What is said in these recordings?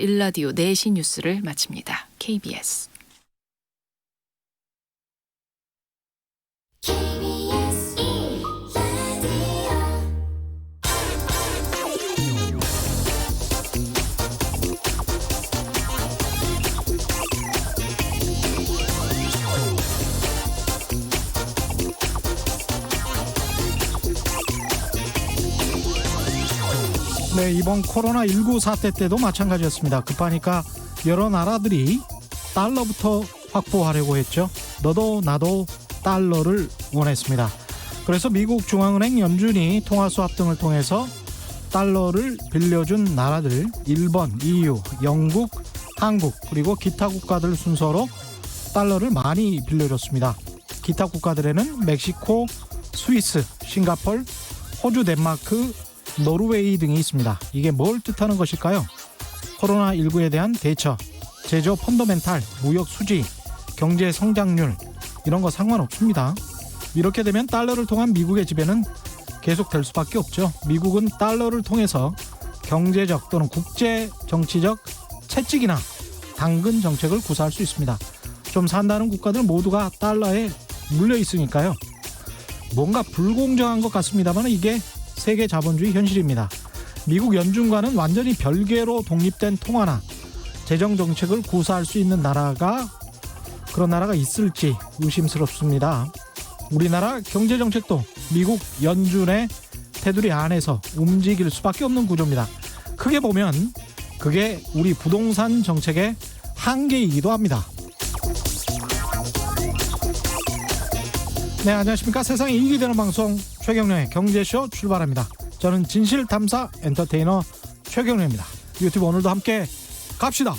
일라디오 4시 뉴스를 마칩니다. KBS. 네, 이번 코로나19 사태 때도 마찬가지였습니다. 급하니까 여러 나라들이 달러부터 확보하려고 했죠. 너도 나도 달러를 원했습니다. 그래서 미국 중앙은행 연준이 통화수합 등을 통해서 달러를 빌려준 나라들 일본, EU, 영국, 한국 그리고 기타 국가들 순서로 달러를 많이 빌려줬습니다. 기타 국가들에는 멕시코, 스위스, 싱가포르, 호주, 덴마크, 노르웨이 등이 있습니다. 이게 뭘 뜻하는 것일까요? 코로나19에 대한 대처, 제조 펀더멘탈, 무역 수지, 경제 성장률 이런 거 상관없습니다. 이렇게 되면 달러를 통한 미국의 지배는 계속될 수밖에 없죠. 미국은 달러를 통해서 경제적 또는 국제 정치적 채찍이나 당근 정책을 구사할 수 있습니다. 좀 산다는 국가들 모두가 달러에 물려 있으니까요. 뭔가 불공정한 것 같습니다만 이게 세계 자본주의 현실입니다. 미국 연준과는 완전히 별개로 독립된 통화나 재정 정책을 구사할 수 있는 그런 나라가 있을지 의심스럽습니다. 우리나라 경제 정책도 미국 연준의 테두리 안에서 움직일 수밖에 없는 구조입니다. 크게 보면 그게 우리 부동산 정책의 한계이기도 합니다. 네, 안녕하십니까. 세상에 이익이 되는 방송 최경련의 경제쇼 출발합니다. 저는 진실탐사 엔터테이너 최경련입니다. 유튜브 오늘도 함께 갑시다.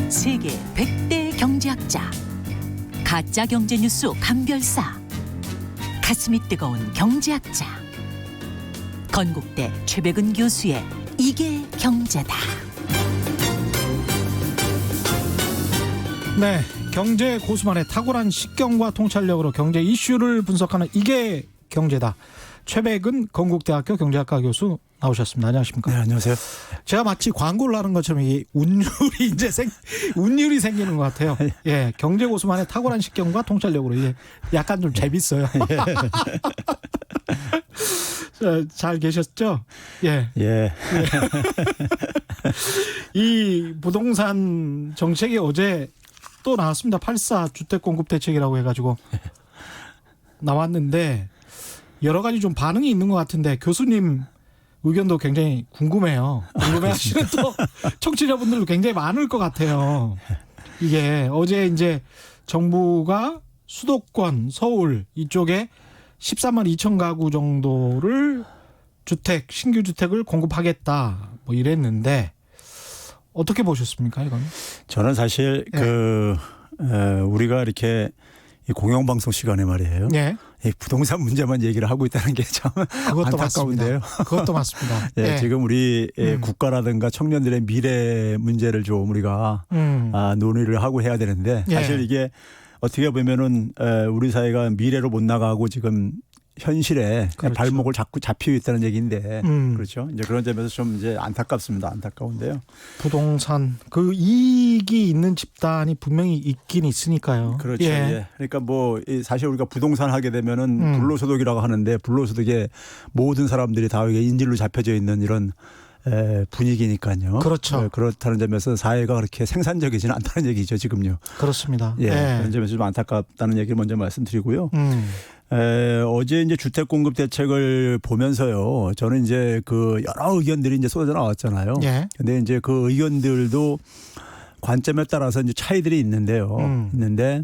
세계 100대 경제학자, 가짜 경제 뉴스 감별사, 가슴이 뜨거운 경제학자, 건국대 최백은 교수의 이게 경제다. 네, 경제 고수만의 탁월한 식견과 통찰력으로 경제 이슈를 분석하는 이게 경제다. 최백은 건국대학교 경제학과 교수 나오셨습니다. 안녕하십니까? 네, 안녕하세요. 제가 마치 광고를 하는 것처럼 이 운율이 생기는 것 같아요. 예, 경제 고수만의 탁월한 식견과 통찰력으로 이게 약간 좀 재밌어요. 잘 계셨죠? 예. 예. 이 부동산 정책이 어제 또 나왔습니다. 8.4 주택공급대책이라고 해가지고 나왔는데 여러 가지 좀 반응이 있는 것 같은데 교수님 의견도 굉장히 궁금해요. 궁금해하시는 또 청취자분들도 굉장히 많을 것 같아요. 이게 어제 이제 정부가 수도권, 서울 이쪽에 13만 2천 가구 정도를 신규 주택을 공급하겠다 뭐 이랬는데 어떻게 보셨습니까, 이건? 저는 사실 우리가 이렇게 공영방송 시간에 말이에요. 예. 이 부동산 문제만 얘기를 하고 있다는 게 참 안타까운데요. 맞습니다. 그것도 맞습니다. 예, 지금 우리 국가라든가 청년들의 미래 문제를 좀 우리가 논의를 하고 해야 되는데 사실 이게 어떻게 보면은 우리 사회가 미래로 못 나가고 지금 현실에 그렇죠. 발목을 자꾸 잡히고 있다는 얘기인데 그렇죠. 이제 그런 점에서 좀 이제 안타깝습니다. 안타까운데요. 부동산 그 이익이 있는 집단이 분명히 있긴 있으니까요. 그렇죠. 예. 그러니까 뭐 사실 우리가 부동산 하게 되면은 불로소득이라고 하는데 불로소득에 모든 사람들이 다 이게 인질로 잡혀져 있는 이런 분위기니까요. 그렇죠. 그렇다는 점에서 사회가 그렇게 생산적이지는 않다는 얘기죠, 지금요. 그렇습니다. 예. 그런 점에서 좀 안타깝다는 얘기를 먼저 말씀드리고요. 어제 이제 주택 공급 대책을 보면서요. 저는 이제 그 여러 의견들이 이제 쏟아져 나왔잖아요. 예. 근데 이제 그 의견들도 관점에 따라서 이제 차이들이 있는데요. 있는데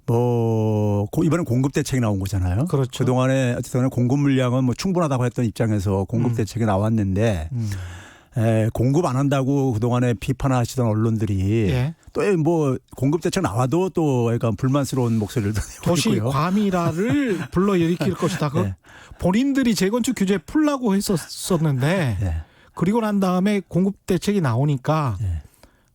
뭐 이번엔 공급 대책이 나온 거잖아요. 그렇죠. 그동안에 어쨌든 공급 물량은 뭐 충분하다고 했던 입장에서 공급 대책이 나왔는데 공급 안 한다고 그동안에 비판하시던 언론들이 또 뭐 공급 대책 나와도 또 약간 불만스러운 목소리를 내고 도시 있고요. 과밀화를 불러일으킬 것이다. 네. 본인들이 재건축 규제 풀라고 했었는데 그리고 난 다음에 공급 대책이 나오니까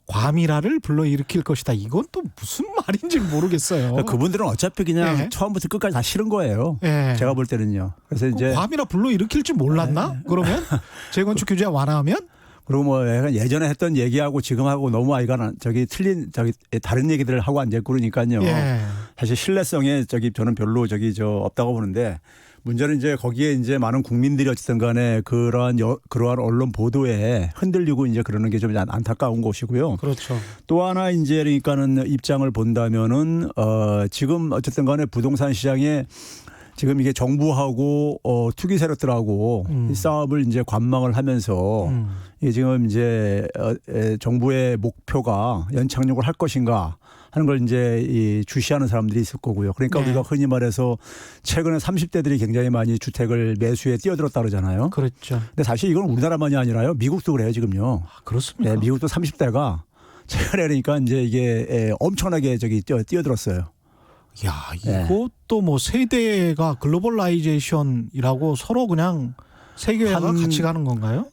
과밀화를 불러일으킬 것이다. 이건 또 무슨 말인지 모르겠어요. 그러니까 그분들은 어차피 그냥 예. 처음부터 끝까지 다 싫은 거예요. 예. 제가 볼 때는요. 그래서 이제 과밀화 불러일으킬 줄 몰랐나? 그러면 재건축 규제 완화하면 그리고 뭐 약간 예전에 했던 얘기하고 지금하고 너무 아이가 틀린 다른 얘기들을 하고 앉아 있고 그러니까요. 예. 사실 신뢰성에 저는 별로 없다고 보는데 문제는 이제 거기에 이제 많은 국민들이 어쨌든 간에 그러한 언론 보도에 흔들리고 이제 그러는 게 좀 안타까운 것이고요. 그렇죠. 또 하나 이제 그러니까는 입장을 본다면은 지금 어쨌든 간에 부동산 시장에 지금 이게 정부하고 투기 세력들하고 이 싸움을 이제 관망을 하면서 이게 지금 이제 정부의 목표가 연착륙을 할 것인가 하는 걸 이제 주시하는 사람들이 있을 거고요. 그러니까 네. 우리가 흔히 말해서 최근에 30대들이 굉장히 많이 주택을 매수에 뛰어들었다 그러잖아요. 그렇죠. 근데 사실 이건 우리나라만이 아니라요. 미국도 그래요 지금요. 그렇습니까? 네, 미국도 30대가 최근에 그러니까 이제 이게 엄청나게 뛰어들었어요. 야, 이것도 뭐 세대가 글로벌라이제이션이라고 서로 그냥 세계화가 같이 가는 건가요?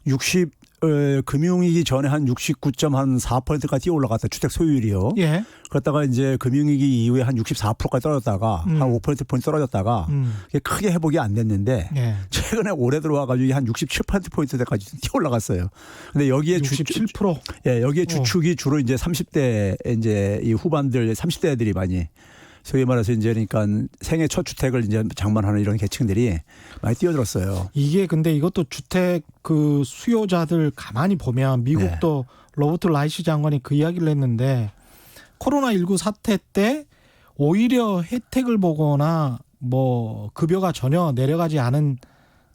금융위기 전에 한 69.4%까지 뛰어 올라갔다. 주택 소유율이요. 예. 그러다가 이제 금융위기 이후에 한 64%까지 떨어졌다가 한 5%포인트 떨어졌다가 이게 크게 회복이 안 됐는데 예. 최근에 올해 들어와가지고 한 67%포인트까지 뛰어 올라갔어요. 근데 여기에 67%? 예, 여기에 주축이 주로 이제 30대 이제 이 후반들 30대들이 많이 소위 말해서 이제 그러니까 생애 첫 주택을 이제 장만하는 이런 계층들이 많이 뛰어들었어요. 이게 근데 이것도 주택 그 수요자들 가만히 보면 미국도 로버트 라이시 장관이 그 이야기를 했는데 코로나19 사태 때 오히려 혜택을 보거나 뭐 급여가 전혀 내려가지 않은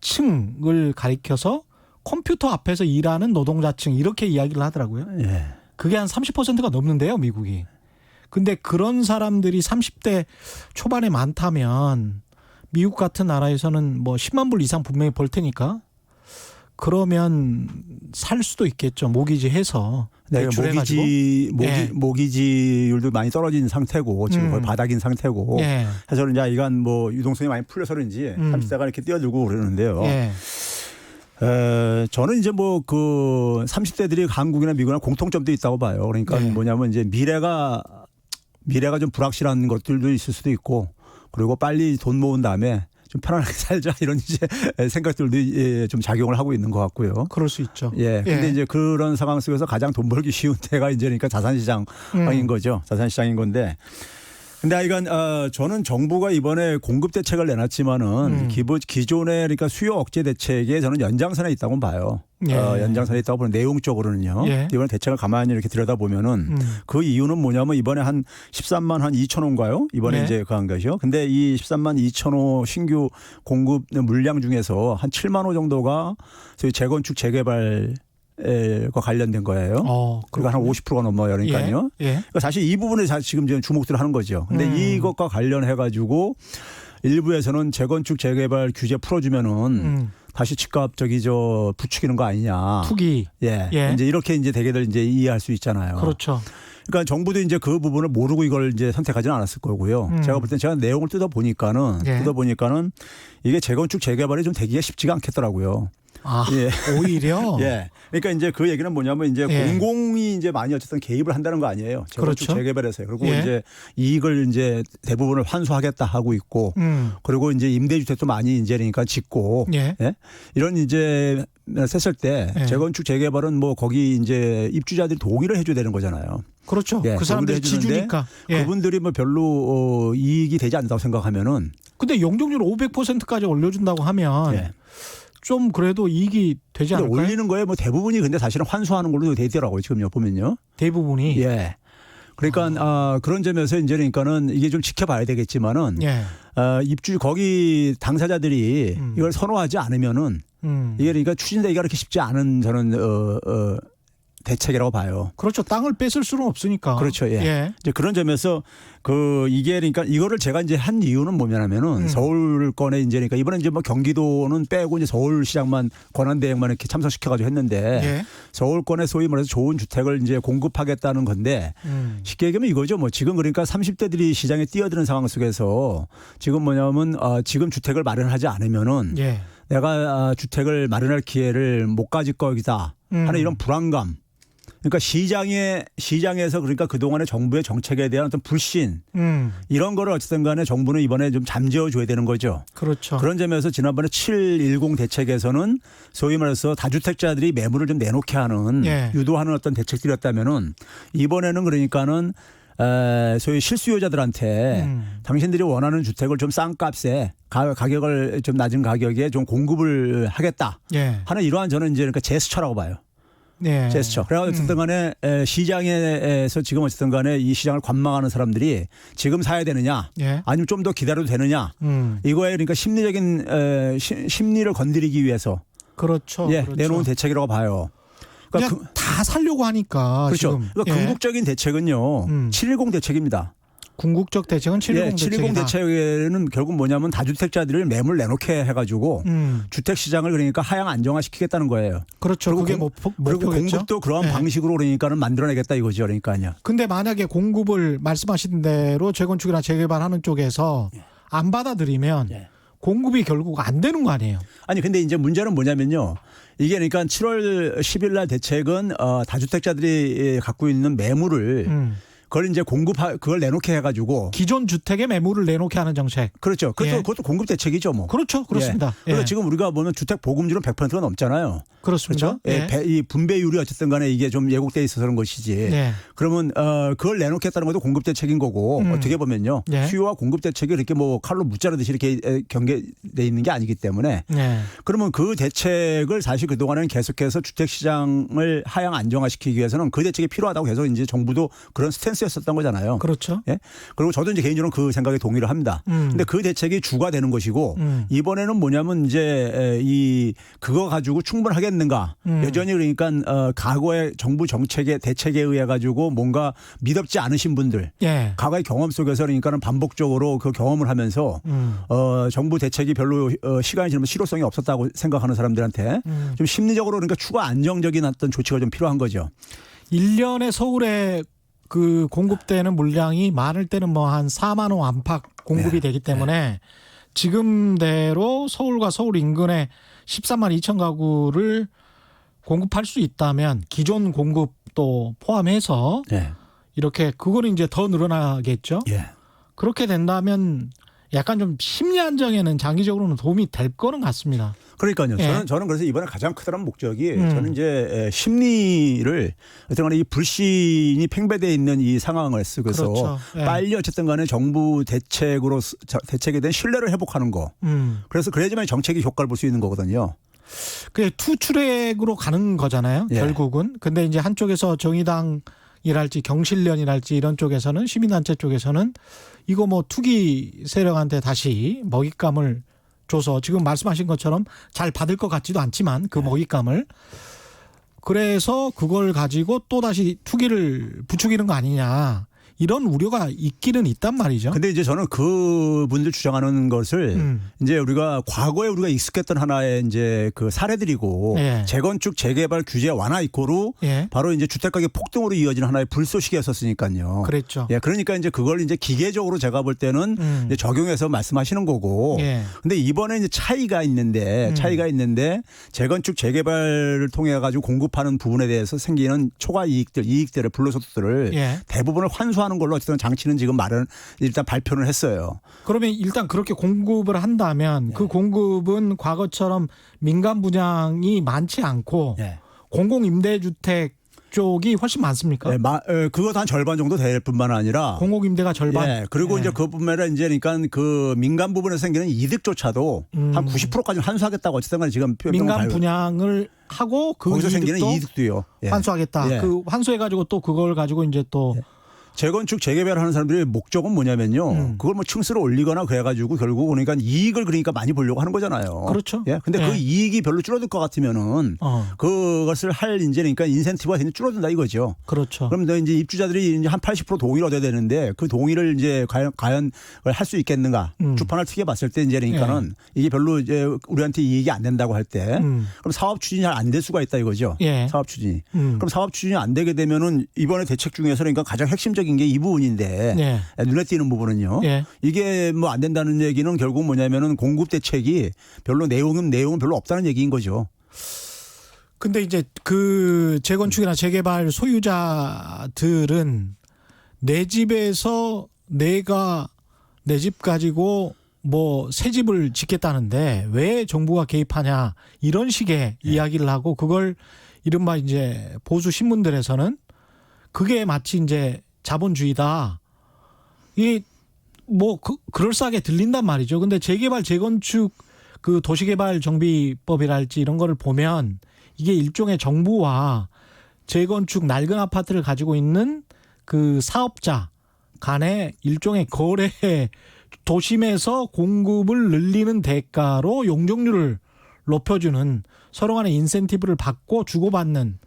층을 가리켜서 컴퓨터 앞에서 일하는 노동자층 이렇게 이야기를 하더라고요. 예. 그게 한 30%가 넘는데요, 미국이. 근데 그런 사람들이 30대 초반에 많다면 미국 같은 나라에서는 뭐 10만 불 이상 분명히 벌 테니까 그러면 살 수도 있겠죠. 모기지 해서. 네, 대출해가지고. 모기지율도 많이 떨어진 상태고 지금 거의 바닥인 상태고. 예. 해서 이제 이건 뭐 유동성이 많이 풀려서 그런지 30대가 이렇게 뛰어들고 그러는데요. 예. 저는 이제 뭐 그 30대들이 한국이나 미국이나 공통점도 있다고 봐요. 그러니까 네. 뭐냐면 이제 미래가 좀 불확실한 것들도 있을 수도 있고 그리고 빨리 돈 모은 다음에 좀 편안하게 살자 이런 이제 생각들도 좀 작용을 하고 있는 것 같고요. 그럴 수 있죠. 예. 근데 이제 그런 상황 속에서 가장 돈 벌기 쉬운 때가 이제 그러니까 자산시장인 거죠. 자산시장인 건데. 근데 이건 저는 정부가 이번에 공급 대책을 내놨지만은 기존의 그러니까 수요 억제 대책에 저는 연장선에 있다고 봐요. 예. 연장선에 있다고 보는 내용적으로는요. 예. 이번에 대책을 가만히 이렇게 들여다보면은 그 이유는 뭐냐면 이번에 한 13만 한 2천 호인가요? 이번에 네. 이제 그 한 것이요. 근데 이 13만 2천 호 신규 공급 물량 중에서 한 7만 호 정도가 저희 재건축 재개발 과 관련된 거예요. 그리고 한 50%가 넘어요. 그러니까요. 예. 예. 그러니까 사실 이 부분에 지금 주목들을 하는 거죠. 근데 이것과 관련해 가지고 일부에서는 재건축 재개발 규제 풀어주면은 다시 집값 부추기는 거 아니냐. 투기. 예. 예. 이제 이렇게 이제 대개들 이제 이해할 수 있잖아요. 그렇죠. 그러니까 정부도 이제 그 부분을 모르고 이걸 이제 선택하지는 않았을 거고요. 제가 볼 땐 제가 내용을 뜯어보니까는 이게 재건축 재개발이 좀 되기가 쉽지가 않겠더라고요. 아, 예. 오히려. 예. 그러니까 이제 그 얘기는 뭐냐면 이제 예. 공공이 이제 많이 어쨌든 개입을 한다는 거 아니에요. 재건축 그렇죠. 재개발에서요. 그리고 예. 이제 이익을 이제 대부분을 환수하겠다 하고 있고 그리고 이제 임대주택도 많이 이제 그러니까 짓고 예. 예? 이런 이제 했을 때 예. 재건축 재개발은 뭐 거기 이제 입주자들이 동의를 해줘야 되는 거잖아요. 그렇죠. 예, 그 사람들이 동의를 해주는데 지주니까. 예. 그분들이 뭐 별로 이익이 되지 않는다고 생각하면은 근데 용적률 500%까지 올려준다고 하면 예. 좀 그래도 이익이 되지 근데 않을까요? 올리는 거에 뭐 대부분이 근데 사실은 환수하는 걸로 되더라고요. 지금요 보면요. 대부분이. 예. 그러니까 그런 점에서 이제 그러니까는 이게 좀 지켜봐야 되겠지만은 예. 입주 거기 당사자들이 이걸 선호하지 않으면은 이게 그러니까 추진되기가 그렇게 쉽지 않은 저는 대책이라고 봐요. 그렇죠. 땅을 뺏을 수는 없으니까. 그렇죠. 예. 예. 이제 그런 점에서 이게 그러니까 이거를 제가 이제 한 이유는 뭐냐면은 서울권에 이제 그러니까 이번에 이제 뭐 경기도는 빼고 이제 서울시장만 권한대행만 이렇게 참석시켜가지고 했는데 예. 서울권에 소위 말해서 좋은 주택을 이제 공급하겠다는 건데 쉽게 얘기하면 이거죠. 뭐 지금 그러니까 30대들이 시장에 뛰어드는 상황 속에서 지금 뭐냐면 지금 주택을 마련하지 않으면은 예. 내가 주택을 마련할 기회를 못 가질 거이다 하는 이런 불안감. 그러니까 시장에서 그러니까 그동안의 정부의 정책에 대한 어떤 불신 이런 거를 어쨌든 간에 정부는 이번에 좀 잠재워 줘야 되는 거죠. 그렇죠. 그런 점에서 지난번에 710 대책에서는 소위 말해서 다주택자들이 매물을 좀 내놓게 하는 예. 유도하는 어떤 대책들이었다면은 이번에는 그러니까는 소위 실수요자들한테 당신들이 원하는 주택을 좀 싼 값에 가격을 좀 낮은 가격에 좀 공급을 하겠다 예. 하는 이러한 저는 이제 그러니까 제스처라고 봐요. 예. 제스처. 그래서 어쨌든 간에 시장에서 지금 어쨌든 간에 이 시장을 관망하는 사람들이 지금 사야 되느냐 예. 아니면 좀 더 기다려도 되느냐 이거에 그러니까 심리적인 심리를 건드리기 위해서 그렇죠. 예, 그렇죠. 내놓은 대책이라고 봐요. 그러니까 그냥 다 살려고 하니까 그렇죠. 지금. 그러니까 예. 궁극적인 대책은요. 710 대책입니다. 궁극적 대책은 710 예, 710 대책이다. 대책에는 결국 뭐냐면 다주택자들을 매물 내놓게 해가지고 주택 시장을 그러니까 하향 안정화시키겠다는 거예요. 그렇죠. 그게 그리고 목표겠죠. 공급도 그런 예. 방식으로 그러니까는 만들어내겠다 이거죠. 그러니까요. 근데 만약에 공급을 말씀하신 대로 재건축이나 재개발하는 쪽에서 안 받아들이면 예. 공급이 결국 안 되는 거 아니에요? 아니 근데 이제 문제는 뭐냐면요. 이게 그러니까 7월 10일 날 대책은 다주택자들이 갖고 있는 매물을 그걸 이제 그걸 내놓게 해가지고 기존 주택에 매물을 내놓게 하는 정책. 그렇죠. 예. 그것도 공급 대책이죠, 뭐. 그렇죠. 그렇습니다. 예. 그래서 예. 지금 우리가 보면 주택 보급률은 100%가 넘잖아요. 그렇습니다. 그렇죠. 예. 이 분배율이 어쨌든 간에 이게 좀 예국돼 있어서 그런 것이지. 예. 그러면 그걸 내놓겠다는 것도 공급 대책인 거고 어떻게 보면요. 예. 수요와 공급 대책이 이렇게 뭐 칼로 무자르듯이 이렇게 경계돼 있는 게 아니기 때문에 예. 그러면 그 대책을 사실 그동안은 계속해서 주택 시장을 하향 안정화시키기 위해서는 그 대책이 필요하다고 해서 이제 정부도 그런 스탠스였었던 거잖아요. 그렇죠. 예? 그리고 저도 이제 개인적으로 그 생각에 동의를 합니다. 근데 그 대책이 주가 되는 것이고 이번에는 뭐냐면 이제 그거 가지고 충분하겠는가. 여전히 그러니까 과거의 정부 정책의 대책에 의해 가지고 뭔가 미덥지 않으신 분들 예. 과거의 경험 속에서 그러니까는 반복적으로 그 경험을 하면서 정부 대책이 별로 시간이 지나면 실효성이 없었다고 생각하는 사람들한테 좀 심리적으로 그러니까 추가 안정적인 어떤 조치가 좀 필요한 거죠. 1년에 서울에 그 공급되는 물량이 많을 때는 뭐 한 4만 호 안팎 공급이 되기 때문에 지금대로 서울과 서울 인근에 13만 2천 가구를 공급할 수 있다면 기존 공급도 포함해서 예. 이렇게 그거는 이제 더 늘어나겠죠. 예. 그렇게 된다면 약간 좀 심리 안정에는 장기적으로는 도움이 될 거는 같습니다. 그러니까요. 예. 저는 그래서 이번에 가장 크다는 목적이 저는 이제 심리를 어떤 간에 이 불신이 팽배되어 있는 이 상황을 쓰고서 그렇죠. 예. 빨리 어쨌든 간에 정부 대책에 대한 신뢰를 회복하는 거. 그래서 그래야지만 정책이 효과를 볼 수 있는 거거든요. 그게 투트랙으로 가는 거잖아요. 예. 결국은. 근데 이제 한쪽에서 정의당이랄지 경실련이랄지 이런 쪽에서는 시민단체 쪽에서는 이거 뭐 투기 세력한테 다시 먹잇감을 줘서 지금 말씀하신 것처럼 잘 받을 것 같지도 않지만 그 먹잇감을 그래서 그걸 가지고 또 다시 투기를 부추기는 거 아니냐 이런 우려가 있기는 있단 말이죠. 근데 이제 저는 그분들 주장하는 것을 이제 우리가 과거에 우리가 익숙했던 하나의 이제 그 사례들이고 예. 재건축 재개발 규제 완화 이꼬로 예. 바로 이제 주택 가격 폭등으로 이어지는 하나의 불쏘시개였었으니까요. 그랬죠. 예, 그러니까 이제 그걸 이제 기계적으로 제가 볼 때는 이제 적용해서 말씀하시는 거고. 예. 근데 이번에 이제 차이가 있는데 재건축 재개발을 통해 가지고 공급하는 부분에 대해서 생기는 초과 이익들의 불로소득들을 예. 대부분을 환수하는 걸로 어쨌든 장치는 지금 일단 발표를 했어요. 그러면 일단 그렇게 공급을 한다면 그 공급은 과거처럼 민간 분양이 많지 않고 예. 공공임대주택 쪽이 훨씬 많습니까? 그것 한 절반 정도 될 뿐만 아니라 공공임대가 절반. 예, 그리고 예. 이제 그뿐만 아니라 이제 그러니까 그 민간 부분에서 생기는 이득조차도 한 90%까지 환수하겠다고 어쨌든 간에 지금 민간 분양을 하고 그 거기서 이득도 생기는 이득도요. 예. 환수하겠다. 예. 그 환수해가지고 또 그걸 가지고 이제 또 재건축 재개발하는 사람들의 목적은 뭐냐면요. 그걸 뭐 층수를 올리거나 그래가지고 결국 그러니까 이익을 그러니까 많이 보려고 하는 거잖아요. 그렇죠. 예. 근데 예. 그 이익이 별로 줄어들 것 같으면은 그것을 할 이제 그러니까 인센티브가 굉장히 줄어든다 이거죠. 그렇죠. 그럼 이제 입주자들이 이제 한 80% 동의를 얻어야 되는데 그 동의를 이제 과연 할 수 있겠는가? 주판을 투기해 봤을 때 이제 그러니까는 이게 별로 이제 우리한테 이익이 안 된다고 할 때 그럼 사업 추진이 잘 안 될 수가 있다 이거죠. 예. 사업 추진이. 그럼 사업 추진이 안 되게 되면은 이번에 대책 중에서 그러니까 가장 핵심적인 게 이 부분인데 예. 눈에 띄는 부분은요. 예. 이게 뭐 안 된다는 얘기는 결국 뭐냐면은 공급 대책이 별로 내용은 별로 없다는 얘기인 거죠. 근데 이제 그 재건축이나 재개발 소유자들은 내 집에서 내가 내 집 가지고 뭐 새 집을 짓겠다는데 왜 정부가 개입하냐 이런 식의 이야기를 하고 그걸 이른바 이제 보수 신문들에서는 그게 마치 이제 자본주의다. 이게 뭐 그럴싸하게 들린단 말이죠. 근데 재개발 재건축 그 도시개발 정비법이랄지 이런 거를 보면 이게 일종의 정부와 재건축 낡은 아파트를 가지고 있는 그 사업자 간의 일종의 거래, 도심에서 공급을 늘리는 대가로 용적률을 높여주는 서로 간의 인센티브를 받고 주고받는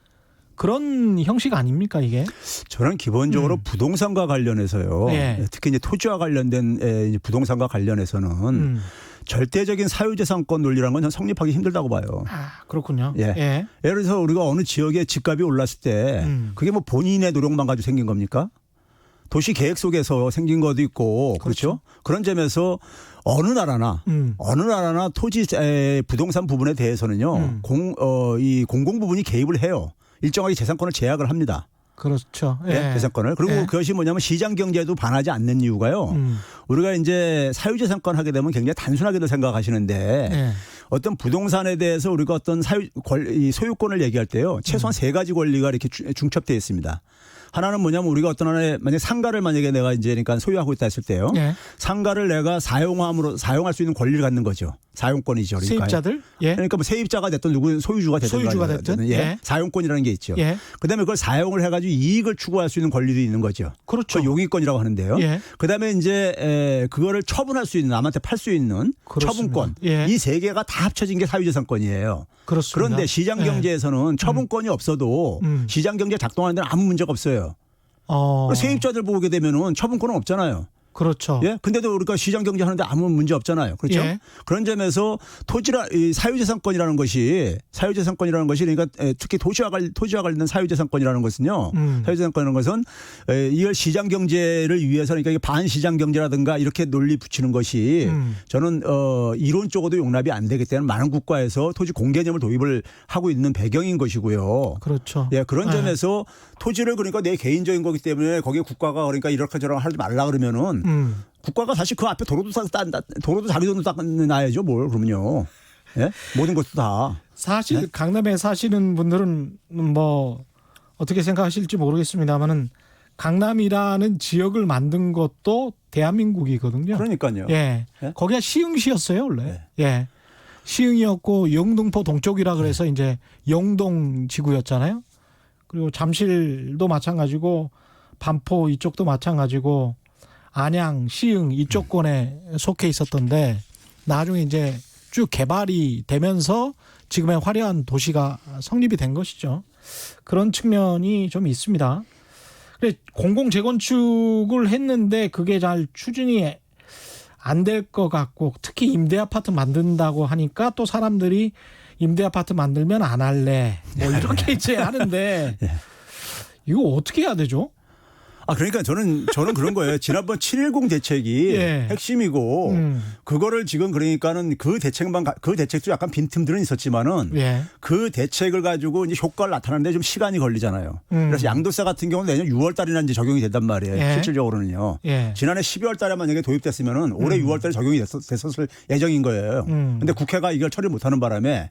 그런 형식 아닙니까 이게? 저는 기본적으로 부동산과 관련해서요. 예. 특히 이제 토지와 관련된 이제 부동산과 관련해서는 절대적인 사유재산권 논리라는 건 저는 성립하기 힘들다고 봐요. 아, 그렇군요. 예. 예. 예를 들어서 우리가 어느 지역에 집값이 올랐을 때 그게 뭐 본인의 노력만 가지고 생긴 겁니까? 도시 계획 속에서 생긴 것도 있고 그렇죠. 그런 점에서 어느 나라나 토지 부동산 부분에 대해서는요. 이 공공 부분이 개입을 해요. 일정하게 재산권을 제약을 합니다. 그렇죠. 예. 네, 재산권을. 그리고 예. 그것이 뭐냐면 시장 경제에도 반하지 않는 이유가요. 우리가 이제 사유재산권 하게 되면 굉장히 단순하게도 생각하시는데 예. 어떤 부동산에 대해서 우리가 어떤 이 소유권을 얘기할 때요. 최소한 세 가지 권리가 이렇게 중첩되어 있습니다. 하나는 뭐냐면 우리가 어떤 하나의 만약에 상가를 만약에 내가 이제 그러니까 소유하고 있다 했을 때요. 예. 상가를 내가 사용할 수 있는 권리를 갖는 거죠. 사용권이죠. 그러니까. 세입자들? 예. 그러니까 뭐 세입자가 됐든 누구 소유주가 됐든 예. 예. 사용권이라는 게 있죠. 예. 그다음에 그걸 사용을 해가지고 이익을 추구할 수 있는 권리도 있는 거죠. 그렇죠. 그걸 용의권이라고 하는데요. 예. 그다음에 이제 그거를 처분할 수 있는 남한테 팔 수 있는 그렇습니다. 처분권. 예. 이 세 개가 다 합쳐진 게 사유재산권이에요. 그렇습니다. 그런데 시장 경제에서는 처분권이 없어도 시장 경제 작동하는 데는 아무 문제가 없어요. 세입자들 보게 되면은 처분권은 없잖아요. 그렇죠. 예. 근데도 우리가 시장 경제 하는데 아무 문제 없잖아요. 그렇죠. 예. 그런 점에서 이 사유재산권이라는 것이 그러니까 특히 토지와 관련된 사유재산권이라는 것은요. 사유재산권이라는 것은 이걸 시장 경제를 위해서 그러니까 반시장 경제라든가 이렇게 논리 붙이는 것이 저는 이론적으로도 용납이 안 되기 때문에 많은 국가에서 토지 공개념을 도입을 하고 있는 배경인 것이고요. 그렇죠. 예. 그런 점에서 토지를 그러니까 내 개인적인 거기 때문에 거기에 국가가 그러니까 이렇게 저렇게 하지 말라 그러면은 국가가 사실 그 앞에 도로도 자기 돈도 놔야죠. 뭘 그러면요. 예? 모든 것도 다. 사실 네? 강남에 사시는 분들은 뭐 어떻게 생각하실지 모르겠습니다만은 강남이라는 지역을 만든 것도 대한민국이거든요. 그러니까요. 예. 예? 거기가 시흥시였어요, 원래. 예. 시흥이었고 영등포 동쪽이라 그래서 이제 영동 지구였잖아요. 그리고 잠실도 마찬가지고 반포 이쪽도 마찬가지고 안양, 시흥 이쪽권에 속해 있었던데 나중에 이제 쭉 개발이 되면서 지금의 화려한 도시가 성립이 된 것이죠. 그런 측면이 좀 있습니다. 그래 공공 재건축을 했는데 그게 잘 추진이 안 될 것 같고 특히 임대 아파트 만든다고 하니까 또 사람들이 임대 아파트 만들면 안 할래 뭐 이렇게 이제 하는데 이거 어떻게 해야 되죠? 그러니까 저는 그런 거예요. 지난번 7.10 대책이 예. 핵심이고 그거를 지금 그러니까는 그 대책도 약간 빈틈들은 있었지만은 예. 그 대책을 가지고 이제 효과를 나타내는데 좀 시간이 걸리잖아요. 그래서 양도세 같은 경우는 내년 6월 달이나 이제 적용이 된단 말이에요. 예. 실질적으로는요. 예. 지난해 12월 달에 만약에 도입됐으면은 올해 6월 달에 적용이 됐었을 예정인 거예요. 근데 국회가 이걸 처리 못하는 바람에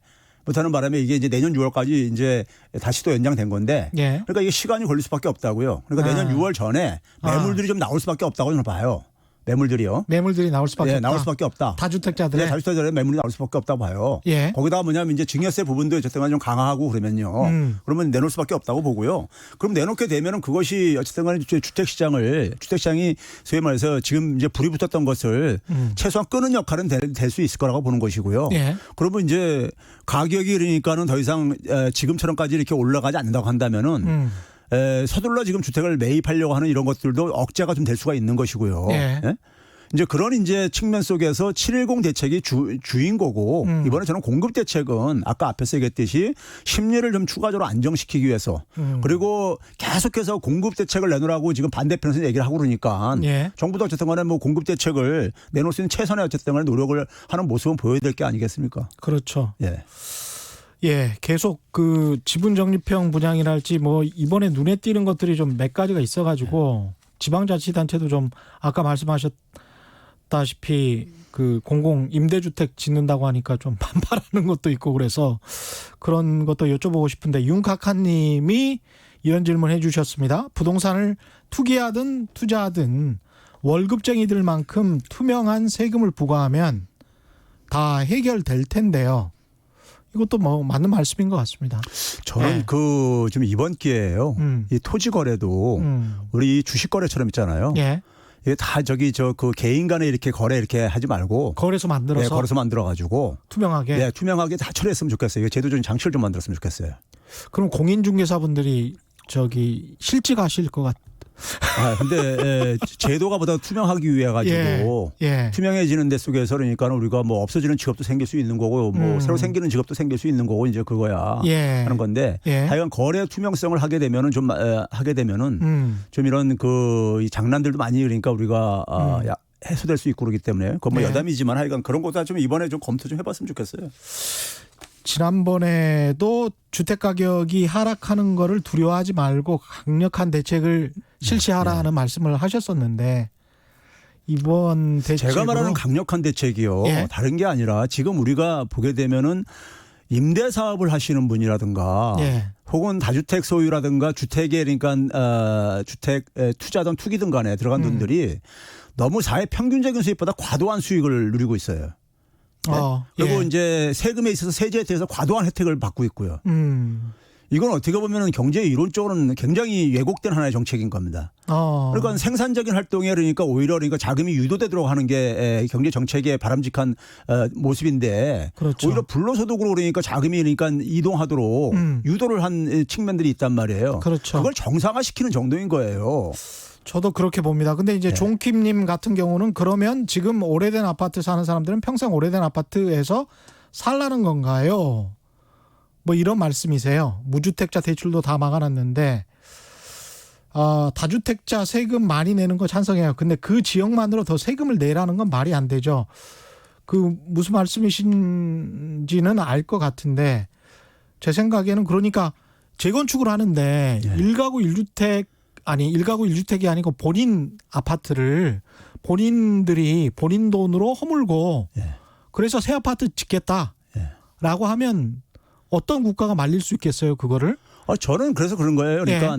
이게 이제 내년 6월까지 이제 다시 또 연장된 건데 예. 그러니까 이게 시간이 걸릴 수밖에 없다고요. 그러니까 내년 6월 전에 매물들이 좀 나올 수밖에 없다고 저는 봐요. 매물들이요. 매물들이 나올 수밖에 없다. 나올 수밖에 없다. 다주택자들의. 네, 다주택자들의 매물이 나올 수밖에 없다고 봐요. 예. 거기다가 뭐냐면 이제 증여세 부분도 어쨌든 좀 강화하고 그러면요. 그러면 내놓을 수밖에 없다고 보고요. 그럼 내놓게 되면은 그것이 어쨌든 간에 주택시장이 소위 말해서 지금 이제 불이 붙었던 것을 최소한 끄는 역할은 될 수 있을 거라고 보는 것이고요. 예. 그러면 이제 가격이 그러니까는 더 이상 지금처럼까지 이렇게 올라가지 않는다고 한다면은 서둘러 지금 주택을 매입하려고 하는 이런 것들도 억제가 좀 될 수가 있는 것이고요. 예. 예? 이제 그런 이제 측면 속에서 7.10 대책이 주인 거고 이번에 저는 공급 대책은 아까 앞에서 얘기했듯이 심리를 좀 추가적으로 안정시키기 위해서 그리고 계속해서 공급 대책을 내놓으라고 지금 반대편에서 얘기를 하고 그러니까 예. 정부도 어쨌든 간에 뭐 공급 대책을 내놓을 수 있는 최선의 어쨌든 간에 노력을 하는 모습은 보여야 될 게 아니겠습니까? 그렇죠. 예. 예, 계속 그 지분 적립형 분양이랄지 뭐 이번에 눈에 띄는 것들이 좀 몇 가지가 있어가지고 지방자치단체도 좀 아까 말씀하셨다시피 그 공공 임대주택 짓는다고 하니까 좀 반발하는 것도 있고 그래서 그런 것도 여쭤보고 싶은데 윤카카님이 이런 질문 해주셨습니다. 부동산을 투기하든 투자하든 월급쟁이들만큼 투명한 세금을 부과하면 다 해결될 텐데요. 이것도 뭐 맞는 말씀인 것 같습니다. 저는 네. 그 좀 이번 기회에요. 이 토지 거래도 우리 주식 거래처럼 있잖아요. 예. 이게 다 그 개인 간에 이렇게 거래 이렇게 하지 말고 거래소 만들어서 거래소 만들어 가지고 투명하게. 투명하게 다 처리했으면 좋겠어요. 이게 제도적인 장치를 좀 만들었으면 좋겠어요. 그럼 공인중개사분들이 실직하실 것 같. 근데 제도가 보다 투명하기 위해 가지고 예. 투명해지는 데 속에서 그러니까 우리가 뭐 없어지는 직업도 생길 수 있는 거고 뭐 새로 생기는 직업도 생길 수 있는 거고 이제 그거야 하는 건데 하여간 거래 투명성을 하게 되면은 좀 이런 이 장난들도 많이 그러니까 우리가 해소될 수 있고 그러기 때문에 그건 뭐 여담이지만 하여간 그런 것도 좀 이번에 좀 검토 좀 해봤으면 좋겠어요. 지난번에도 주택 가격이 하락하는 거를 두려워하지 말고 강력한 대책을 실시하라 하는 말씀을 하셨었는데 이번 대책으로 제가 말하는 강력한 대책이요. 다른 게 아니라 지금 우리가 보게 되면은 임대 사업을 하시는 분이라든가 혹은 다주택 소유라든가 주택에 그러니까 주택 투자든 투기든 간에 들어간 돈들이 너무 사회 평균적인 수익보다 과도한 수익을 누리고 있어요. 그리고 이제 세금에 있어서 세제에 대해서 과도한 혜택을 받고 있고요. 이건 어떻게 보면 경제 이론적으로는 굉장히 왜곡된 하나의 정책인 겁니다. 그러니까 생산적인 활동에 그러니까 오히려 자금이 유도되도록 하는 게 경제 정책의 바람직한 모습인데 그렇죠. 오히려 불로소득으로 그러니까 자금이 이동하도록 유도를 한 측면들이 있단 말이에요. 그렇죠. 그걸 정상화시키는 정도인 거예요. 저도 그렇게 봅니다. 근데 이제 종킴님 같은 경우는 그러면 지금 오래된 아파트 사는 사람들은 평생 오래된 아파트에서 살라는 건가요? 뭐 이런 말씀이세요. 무주택자 대출도 다 막아놨는데 다주택자 세금 많이 내는 거 찬성해요. 근데 그 지역만으로 더 세금을 내라는 건 말이 안 되죠. 그 무슨 말씀이신지는 알 것 같은데 제 생각에는 그러니까 재건축을 하는데 1가구 1주택이 아니고 본인 아파트를 본인들이 본인 돈으로 허물고 그래서 새 아파트 짓겠다라고 하면 어떤 국가가 말릴 수 있겠어요, 그거를? 저는 그래서 그런 거예요. 그러니까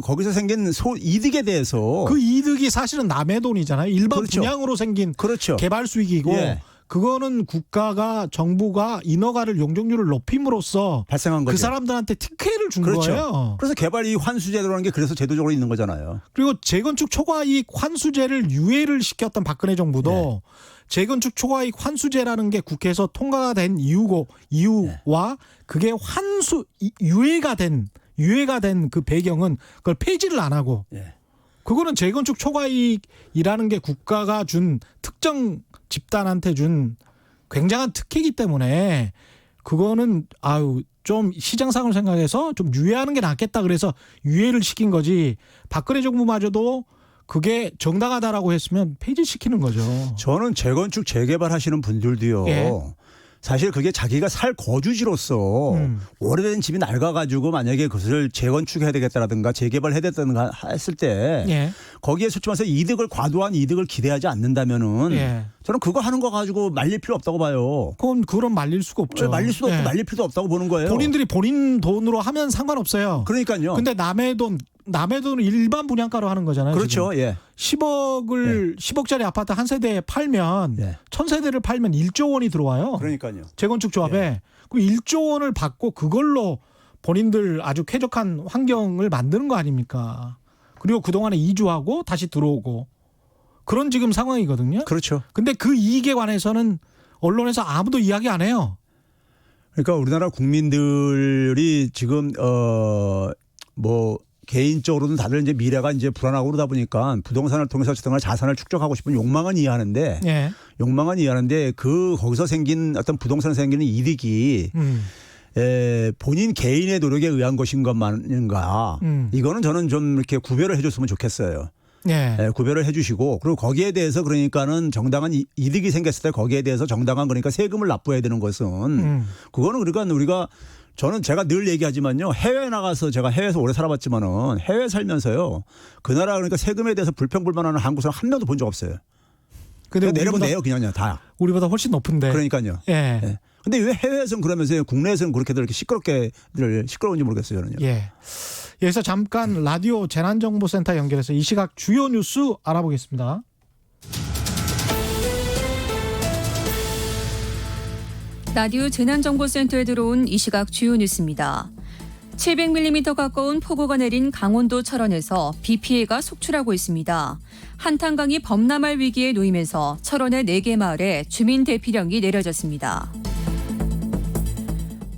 거기서 생긴 이득에 대해서 그 이득이 사실은 남의 돈이잖아요. 일반 분양으로 생긴 개발 수익이고 그거는 국가가 정부가 인허가를 용적률을 높임으로써 발생한 거죠. 그 사람들한테 특혜를 준 거예요. 그래서 개발 이익 환수제도라는 게 그래서 제도적으로 있는 거잖아요. 그리고 재건축 초과이익 환수제를 유예를 시켰던 박근혜 정부도 재건축 초과이익 환수제라는 게 국회에서 통과가 된 이유와 그게 유예가 된 그 배경은 그걸 폐지를 안 하고 그거는 재건축 초과이익이라는 게 국가가 준 특정 집단한테 준 굉장한 특혜이기 때문에 그거는 좀 시장상을 생각해서 좀 유예하는 게 낫겠다 그래서 유예를 시킨 거지 박근혜 정부마저도 그게 정당하다라고 했으면 폐지시키는 거죠. 저는 재건축 재개발 하시는 분들도요. 사실 그게 자기가 살 거주지로서 오래된 집이 낡아가지고 만약에 그것을 재건축해야 되겠다라든가 재개발해야 되겠다든가 했을 때 거기에 솔직히 말해서 과도한 이득을 기대하지 않는다면은 저는 그거 하는 거 가지고 말릴 필요 없다고 봐요. 그럼 말릴 수가 없죠. 말릴 수도 없고 말릴 필요도 없다고 보는 거예요. 본인들이 본인 돈으로 하면 상관없어요. 그러니까요. 근데 남의 돈은 일반 분양가로 하는 거잖아요. 그렇죠. 지금. 10억짜리 아파트 한 세대에 팔면 1000세대를 팔면 1조 원이 들어와요. 그러니까요. 재건축 조합에 그 1조 원을 받고 그걸로 본인들 아주 쾌적한 환경을 만드는 거 아닙니까? 그리고 그동안에 이주하고 다시 들어오고 그런 지금 상황이거든요. 그렇죠. 근데 그 이익에 관해서는 언론에서 아무도 이야기 안 해요. 그러니까 우리나라 국민들이 지금 개인적으로는 다들 이제 미래가 이제 불안하고 그러다 보니까 부동산을 통해서 어쨌든 자산을 축적하고 싶은 욕망은 이해하는데 거기서 생긴 어떤 부동산에 생기는 이득이 본인 개인의 노력에 의한 것인 것만인가 이거는 저는 좀 이렇게 구별을 해줬으면 좋겠어요. 예. 구별을 해주시고 그리고 거기에 대해서 그러니까는 정당한 이득이 생겼을 때 거기에 대해서 정당한 그러니까 세금을 납부해야 되는 것은 그거는 그러니까 우리가 저는 제가 늘 얘기하지만요. 해외에 나가서 제가 해외에서 오래 살아봤지만은 해외 살면서요. 그 나라 그러니까 세금에 대해서 불평불만하는 한국 사람 한 명도 본 적 없어요. 근데 내려면 내요 그냥 다. 우리보다 훨씬 높은데. 그러니까요. 예. 예. 근데 왜 해외에서는 그러면서 국내에서는 그렇게들 이렇게 시끄러운지 모르겠어요. 저는요. 예. 여기서 잠깐 라디오 재난정보센터 연결해서 이 시각 주요 뉴스 알아보겠습니다. 라디오 재난정보센터에 들어온 이 시각 주요 뉴스입니다. 700mm 가까운 폭우가 내린 강원도 철원에서 비 피해가 속출하고 있습니다. 한탄강이 범람할 위기에 놓이면서 철원의 4개 마을에 주민 대피령이 내려졌습니다.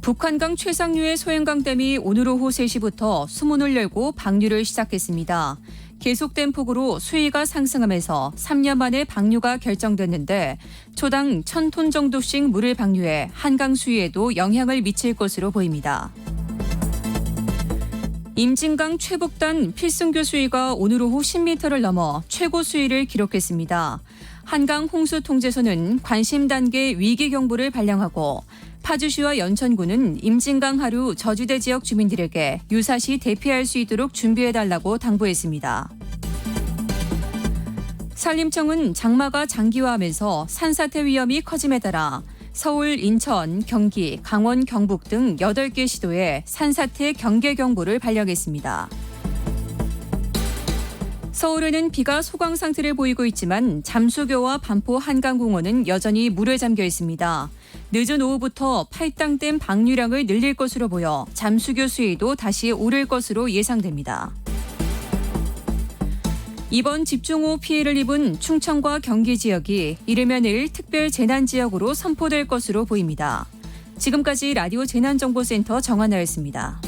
북한강 최상류의 소행강댐이 오늘 오후 3시부터 수문을 열고 방류를 시작했습니다. 계속된 폭우로 수위가 상승하면서 3년 만에 방류가 결정됐는데 초당 1,000톤 정도씩 물을 방류해 한강 수위에도 영향을 미칠 것으로 보입니다. 임진강 최북단 필승교 수위가 오늘 오후 10m를 넘어 최고 수위를 기록했습니다. 한강 홍수통제소는 관심 단계 위기 경보를 발령하고 파주시와 연천군은 임진강 하류 저지대 지역 주민들에게 유사시 대피할 수 있도록 준비해달라고 당부했습니다. 산림청은 장마가 장기화하면서 산사태 위험이 커짐에 따라 서울, 인천, 경기, 강원, 경북 등 8개 시도에 산사태 경계 경보를 발령했습니다. 서울에는 비가 소강 상태를 보이고 있지만 잠수교와 반포 한강공원은 여전히 물에 잠겨 있습니다. 늦은 오후부터 팔당댐 방류량을 늘릴 것으로 보여 잠수교 수위도 다시 오를 것으로 예상됩니다. 이번 집중호우 피해를 입은 충청과 경기 지역이 이르면 내일 특별 재난지역으로 선포될 것으로 보입니다. 지금까지 라디오 재난정보센터 정한나였습니다.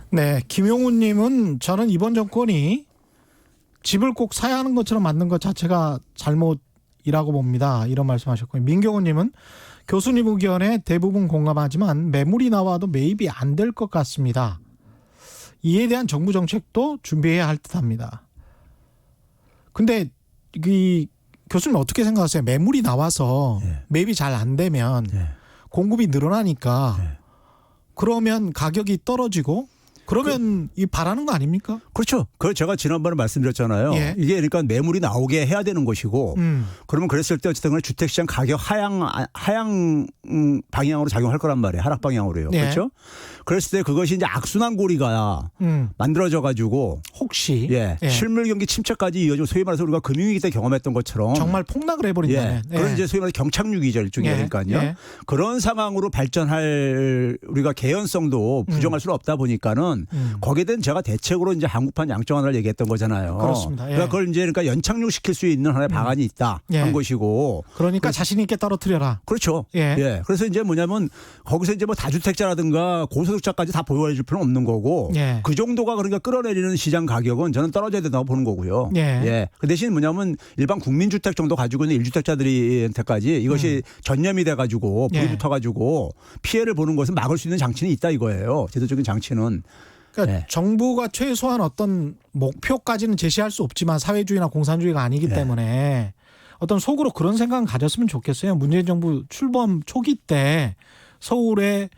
네, 김용훈님은 저는 이번 정권이 집을 꼭 사야 하는 것처럼 만든 것 자체가 잘못이라고 봅니다. 이런 말씀하셨고요. 민경훈님은 교수님 의견에 대부분 공감하지만 매물이 나와도 매입이 안 될 것 같습니다. 이에 대한 정부 정책도 준비해야 할 듯합니다. 근데 이 교수님 어떻게 생각하세요? 매물이 나와서 매입이 잘 안 되면 공급이 늘어나니까 그러면 가격이 떨어지고 그러면 이 바라는 거 아닙니까? 그렇죠. 그걸 제가 지난번에 말씀드렸잖아요. 예. 이게 그러니까 매물이 나오게 해야 되는 것이고 그러면 그랬을 때 어쨌든 간에 주택시장 가격 하향 방향으로 작용할 거란 말이에요. 하락 방향으로요. 예. 그렇죠. 그랬을 때 그것이 이제 악순환 고리가 만들어져 가지고 혹시 실물 경기 침체까지 이어지고 소위 말해서 우리가 금융위기 때 경험했던 것처럼 정말 폭락을 해버린다면 그런 이제 소위 말해서 경착륙이죠. 일종의 그러니까요. 그런 상황으로 발전할 우리가 개연성도 부정할 수는 없다 보니까는 거기에 대한 제가 대책으로 이제 한국판 양정화를 얘기했던 거잖아요. 그렇습니다. 그러니까 그걸 이제 그러니까 연착륙시킬 수 있는 하나의 방안이 있다 한 것이고. 그러니까 자신 있게 떨어뜨려라. 그렇죠. 그래서 이제 뭐냐면 거기서 이제 뭐 다주택자라든가 고소득자까지 다 보호해 줄 필요는 없는 거고 그 정도가 그러니까 끌어내리는 시장 가격은 저는 떨어져야 된다고 보는 거고요. 그 대신 뭐냐면 일반 국민주택 정도 가지고 있는 1주택자들한테까지 이것이 전염이 돼 가지고 불이 붙어 가지고 피해를 보는 것은 막을 수 있는 장치는 있다 이거예요. 제도적인 장치는. 그러니까 정부가 최소한 어떤 목표까지는 제시할 수 없지만 사회주의나 공산주의가 아니기 때문에 어떤 속으로 그런 생각은 가졌으면 좋겠어요. 문재인 정부 출범 초기 때 서울의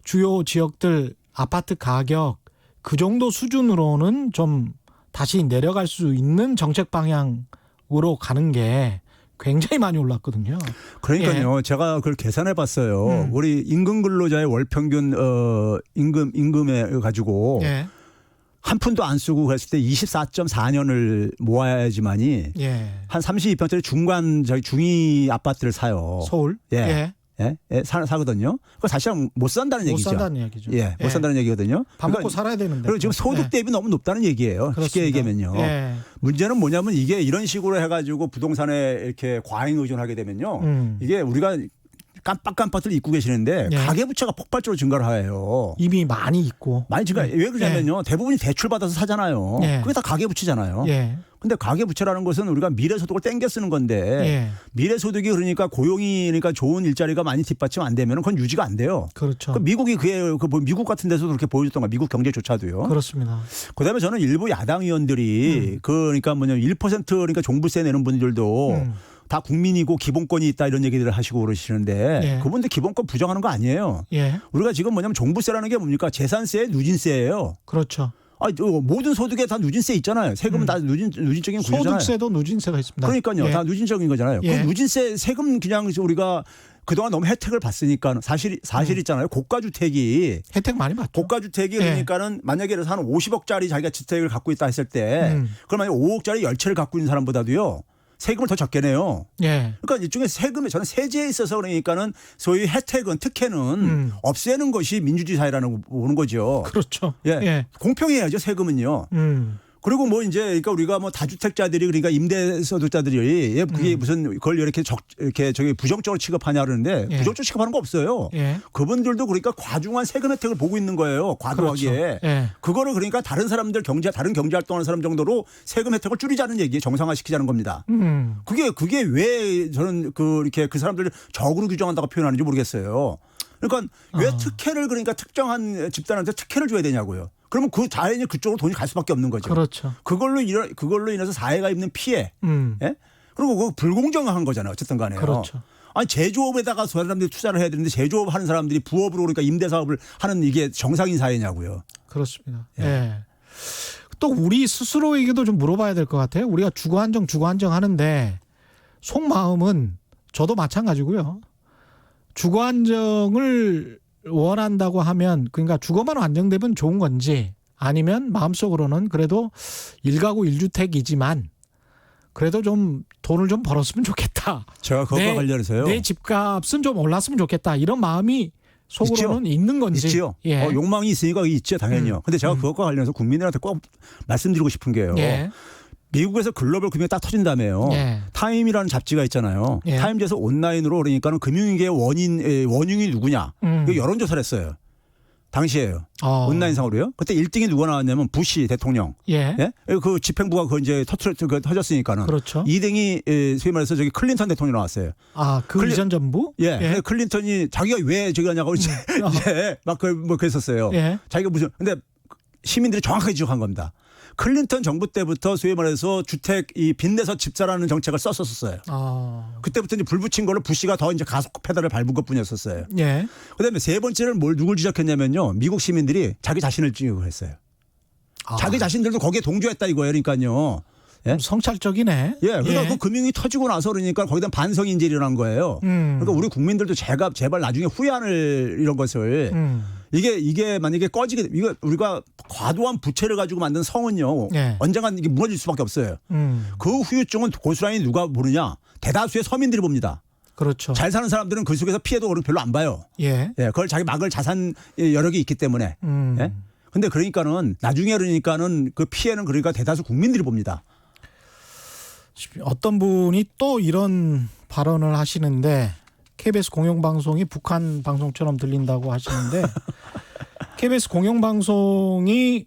주요 지역들 아파트 가격 그 정도 수준으로는 좀 다시 내려갈 수 있는 정책 방향으로 가는 게 굉장히 많이 올랐거든요. 그러니까요. 제가 그걸 계산해 봤어요. 우리 임금 근로자의 월 평균 임금에 가지고 한 푼도 안 쓰고 그랬을 때 24.4년을 모아야지만이 한 32평짜리 중위 아파트를 사요. 서울. 사거든요. 그거 사실상 못 산다는 얘기죠. 못 산다는 얘기죠. 못 산다는 얘기거든요. 밥 먹고 살아야 되는데. 그리고 지금 소득 대비 너무 높다는 얘기예요. 그렇습니다. 쉽게 얘기하면요. 문제는 뭐냐면 이게 이런 식으로 해가지고 부동산에 이렇게 과잉 의존하게 되면요. 이게 우리가 깜빡깜빡들 잊고 계시는데 가계부채가 폭발적으로 증가를 해요. 이미 많이 있고. 많이 증가. 왜 그러냐면요. 대부분이 대출 받아서 사잖아요. 그게 다 가계부채잖아요. 근데 가계부채라는 것은 우리가 미래소득을 땡겨 쓰는 건데 예. 미래소득이 그러니까 고용이 그러니까 좋은 일자리가 많이 뒷받침 안 되면 그건 유지가 안 돼요. 그렇죠. 그 미국이 미국 같은 데서도 그렇게 보여줬던 거야. 미국 경제조차도요. 그렇습니다. 그다음에 저는 일부 야당 의원들이 그러니까 뭐냐면 1% 그러니까 종부세 내는 분들도 다 국민이고 기본권이 있다 이런 얘기들을 하시고 그러시는데 예. 그분들 기본권 부정하는 거 아니에요. 예. 우리가 지금 뭐냐면 종부세라는 게 뭡니까? 재산세, 누진세예요. 그렇죠. 모든 소득에 다 누진세 있잖아요. 세금은 다 누진적인 구조잖아요. 소득세도 누진세가 있습니다. 그러니까요. 예. 다 누진적인 거잖아요. 예. 그 누진세 세금 그냥 우리가 그동안 너무 혜택을 봤으니까 사실 있잖아요. 고가주택이 혜택 많이 받죠. 고가주택이 예. 그러니까는 만약에 한 50억짜리 자기가 주택을 갖고 있다 했을 때 그러면 5억짜리 10채를 갖고 있는 사람보다도요. 세금을 더 적게 내요. 예. 그러니까 일종의 세금에 저는 세제에 있어서 그러니까는 소위 혜택은 특혜는 없애는 것이 민주주의 사회라는 거 보는 거죠. 그렇죠. 예. 예. 공평해야죠 세금은요. 그리고 뭐 이제 그러니까 우리가 뭐 다주택자들이 그러니까 임대소득자들이 그게 무슨 그걸 이렇게 저기 부정적으로 취급하냐 그러는데 예. 부정적으로 취급하는 거 없어요. 예. 그분들도 그러니까 과중한 세금 혜택을 보고 있는 거예요. 과도하게. 그렇죠. 예. 그거를 그러니까 다른 사람들 다른 경제 활동하는 사람 정도로 세금 혜택을 줄이자는 얘기, 정상화시키자는 겁니다. 그게 왜 저는 이렇게 그 사람들을 적으로 규정한다고 표현하는지 모르겠어요. 그러니까 왜 특혜를 그러니까 특정한 집단한테 특혜를 줘야 되냐고요. 그러면 그 자연히 그쪽으로 돈이 갈 수밖에 없는 거죠. 그렇죠. 그걸로 인해서 사회가 입는 피해. 예? 그리고 그거 불공정한 거잖아요. 어쨌든 간에요. 그렇죠. 아니 제조업에다가 사람들이 투자를 해야 되는데 제조업 하는 사람들이 부업으로 그러니까 임대사업을 하는 이게 정상인 사회냐고요. 그렇습니다. 예. 또 우리 스스로에게도 좀 물어봐야 될 것 같아요. 우리가 주거 안정 하는데 속마음은 저도 마찬가지고요. 주거 안정을 원한다고 하면 그러니까 주거만 안정되면 좋은 건지 아니면 마음속으로는 그래도 1가구 1주택이지만 그래도 좀 돈을 좀 벌었으면 좋겠다. 제가 그것과 관련해서요. 내 집값은 좀 올랐으면 좋겠다. 이런 마음이 속으로는 있는 건지. 있지요. 예. 욕망이 있으니까 있죠. 당연히요. 근데 제가 그것과 관련해서 국민들한테 꼭 말씀드리고 싶은 게요. 예. 미국에서 글로벌 금융이 딱 터진다며요. 예. 타임이라는 잡지가 있잖아요. 예. 타임즈에서 온라인으로 그러니까는 금융위기의 원흉이 누구냐. 이거 여론조사를 했어요. 당시에요. 온라인상으로요. 그때 1등이 누가 나왔냐면 부시 대통령. 예. 예? 그 집행부가 그 이제 터졌으니까는. 그렇죠. 2등이 소위 말해서 저기 클린턴 대통령이 나왔어요. 그 이전 정부? 예. 클린턴이 자기가 왜 저기 하냐고 이제 막 그랬었어요. 예. 자기가 근데 시민들이 정확하게 지적한 겁니다. 클린턴 정부 때부터 소위 말해서 주택 빚내서 집 사라는 정책을 썼었어요. 그때부터 이제 불 붙인 걸로 부시가 더 이제 가속 페달을 밟은 것뿐이었었어요. 예. 그다음에 세 번째는 누굴 지적했냐면요. 미국 시민들이 자기 자신을 지적을 했어요. 자기 자신들도 거기에 동조했다 이거예요. 그러니까요. 예? 성찰적이네. 예. 그러니까 그 금융이 터지고 나서 그러니까 거기다 반성이 이제 일어난 거예요. 그러니까 우리 국민들도 제발 나중에 후회하는 이런 것을 이게 만약에 이거 우리가 과도한 부채를 가지고 만든 성은요. 예. 언젠간 이게 무너질 수밖에 없어요. 그 후유증은 고스란히 누가 모르냐? 대다수의 서민들이 봅니다. 그렇죠. 잘 사는 사람들은 그 속에서 피해도 별로 안 봐요. 예. 예. 그걸 자기 막을 자산 여력이 있기 때문에. 예. 근데 그러니까는 나중에 그러니까는 그 피해는 그러니까 대다수 국민들이 봅니다. 어떤 분이 또 이런 발언을 하시는데 KBS 공영방송이 북한 방송처럼 들린다고 하시는데 KBS 공영방송이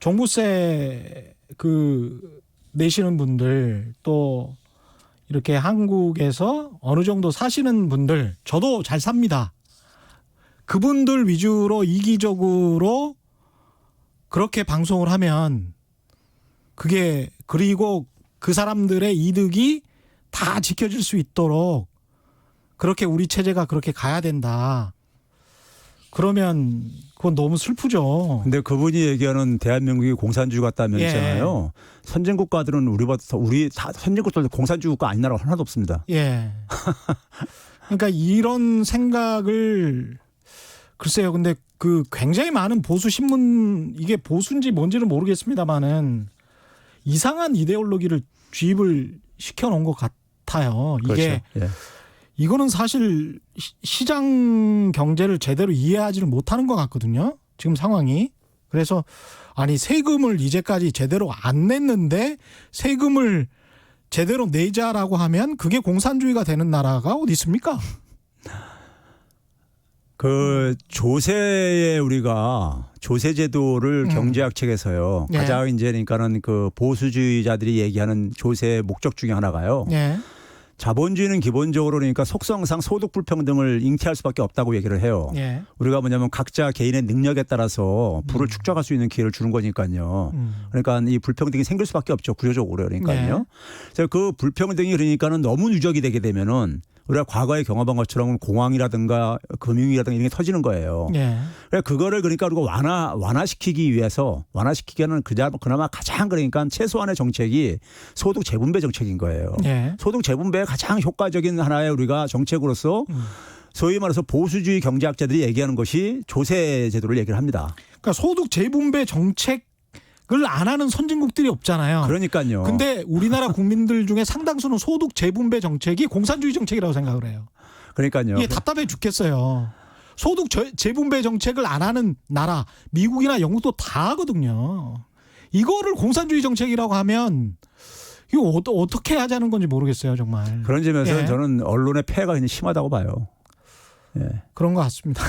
종부세 내시는 분들 또 이렇게 한국에서 어느 정도 사시는 분들 저도 잘 삽니다. 그분들 위주로 이기적으로 그렇게 방송을 하면 그리고 그 사람들의 이득이 다 지켜질 수 있도록 그렇게 우리 체제가 그렇게 가야 된다. 그러면 그건 너무 슬프죠. 근데 그분이 얘기하는 대한민국이 공산주의 같다면서요. 예. 선진 국가들은 우리 다 선진 국가들 공산주의 국가 아닌 나라가 하나도 없습니다. 예. 그러니까 이런 생각을 글쎄요. 근데 굉장히 많은 보수 신문 이게 보수인지 뭔지는 모르겠습니다만은 이상한 이데올로기를 주입을 시켜놓은 것 같아요. 이게 그렇죠. 예. 이거는 사실 시장 경제를 제대로 이해하지를 못하는 것 같거든요. 지금 상황이. 그래서 아니 세금을 이제까지 제대로 안 냈는데 세금을 제대로 내자라고 하면 그게 공산주의가 되는 나라가 어디 있습니까? 그 조세에 우리가 조세 제도를 경제학 책에서요. 예. 가장 이제 그러니까는 그 보수주의자들이 얘기하는 조세의 목적 중에 하나가요. 예. 자본주의는 기본적으로 그러니까 속성상 소득 불평등을 잉태할 수밖에 없다고 얘기를 해요. 예. 우리가 뭐냐면 각자 개인의 능력에 따라서 부를 축적할 수 있는 기회를 주는 거니까요. 그러니까 이 불평등이 생길 수밖에 없죠. 구조적으로 그러니까요. 네. 그래서 그 불평등이 그러니까는 너무 누적이 되게 되면은 우리가 과거에 경험한 것처럼 공황이라든가 금융이라든가 이런 게 터지는 거예요. 예. 그거를 그러니까 우리가 완화시키기 위해서 완화시키기에는 그나마 가장 그러니까 최소한의 정책이 소득 재분배 정책인 거예요. 예. 소득 재분배의 가장 효과적인 하나의 우리가 정책으로서 소위 말해서 보수주의 경제학자들이 얘기하는 것이 조세 제도를 얘기를 합니다. 그러니까 소득 재분배 정책을 안 하는 선진국들이 없잖아요. 그러니까요. 근데 우리나라 국민들 중에 상당수는 소득 재분배 정책이 공산주의 정책이라고 생각을 해요. 그러니까요. 이게 답답해 죽겠어요. 소득 재분배 정책을 안 하는 나라 미국이나 영국도 다 하거든요. 이거를 공산주의 정책이라고 하면 이거 어떻게 하자는 건지 모르겠어요, 정말. 그런 점에서 예. 저는 언론의 폐해가 굉장히 심하다고 봐요. 예. 그런 것 같습니다.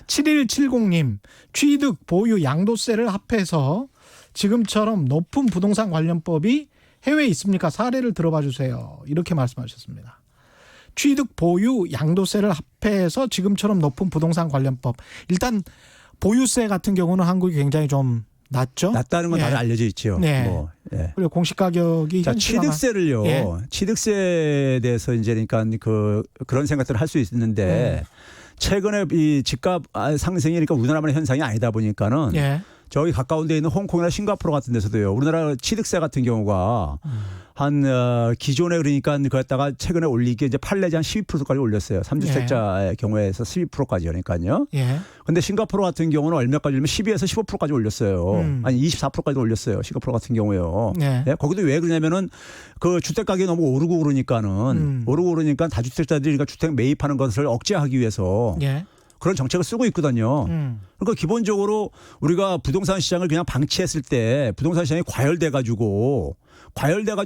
7170님, 취득, 보유, 양도세를 합해서 지금처럼 높은 부동산 관련법이 해외에 있습니까? 사례를 들어봐 주세요. 이렇게 말씀하셨습니다. 취득, 보유, 양도세를 합해서 지금처럼 높은 부동산 관련법. 일단 보유세 같은 경우는 한국이 굉장히 좀 낮죠. 낮다는 건 예. 다들 알려져 있죠. 네. 뭐, 예. 그리고 공시 가격이 자, 현실화가- 취득세를요. 예. 취득세에 대해서 이제 그러니까 그런 생각들을 할 수 있는데 최근에 이 집값 상승이 그러니까 우리나라만의 현상이 아니다 보니까는 예. 저기 가까운 데 있는 홍콩이나 싱가포르 같은 데서도요. 우리나라 취득세 같은 경우가 한 기존에 그러니까 그랬다가 최근에 올리기 이제 판례지 한 12%까지 올렸어요. 3주택자의 경우에서 12%까지 그러니까요. 예. 근데 싱가포르 같은 경우는 얼마까지 올리면 12에서 15%까지 올렸어요. 아니 24%까지 올렸어요. 싱가포르 같은 경우요. 네. 네? 거기도 왜 그러냐면은 그 주택 가격이 너무 오르고 그러니까는 오르고 그러니까 다주택자들이 그러니까 주택 매입하는 것을 억제하기 위해서 예. 그런 정책을 쓰고 있거든요. 그러니까 기본적으로 우리가 부동산 시장을 그냥 방치했을 때 부동산 시장이 과열돼 가지고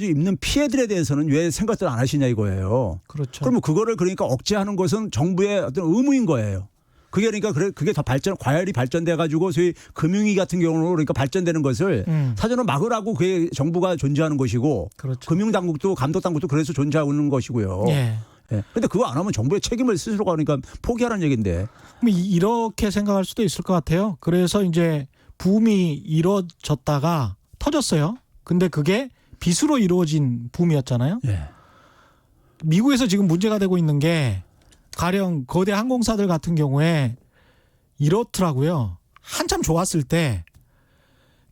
입는 피해들에 대해서는 왜 생각들 안 하시냐 이거예요. 그렇죠. 그러면 그거를 그러니까 억제하는 것은 정부의 어떤 의무인 거예요. 그게 그러니까 그게 더 과열이 발전돼 가지고 소위 금융위 같은 경우는 그러니까 발전되는 것을 사전으로 막으라고 그게 정부가 존재하는 것이고 그렇죠. 금융당국도 감독당국도 그래서 존재하는 것이고요. 예. 예. 근데 그거 안 하면 정부의 책임을 스스로 가니까 포기하라는 얘기인데. 그럼 이렇게 생각할 수도 있을 것 같아요. 그래서 이제 붐이 이루어졌다가 터졌어요. 근데 그게 빚으로 이루어진 붐이었잖아요. 예. 미국에서 지금 문제가 되고 있는 게 가령 거대 항공사들 같은 경우에 이렇더라고요. 한참 좋았을 때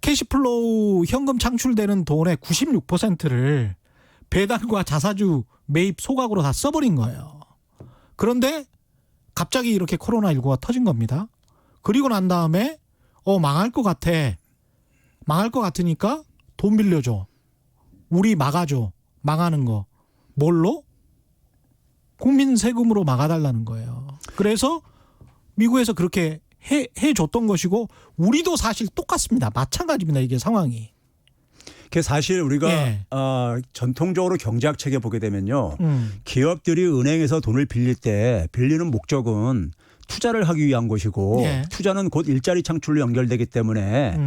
캐시플로우 현금 창출되는 돈의 96%를 배당과 자사주 매입 소각으로 다 써버린 거예요. 그런데 갑자기 이렇게 코로나19가 터진 겁니다. 그리고 난 다음에 망할 것 같아. 망할 것 같으니까 돈 빌려줘. 우리 막아줘. 망하는 거. 뭘로? 국민 세금으로 막아달라는 거예요. 그래서 미국에서 그렇게 해줬던 것이고 우리도 사실 똑같습니다. 마찬가지입니다. 이게 상황이. 그 사실 우리가 예. 전통적으로 경제학 책에 보게 되면요. 기업들이 은행에서 돈을 빌릴 때 빌리는 목적은 투자를 하기 위한 것이고 예. 투자는 곧 일자리 창출로 연결되기 때문에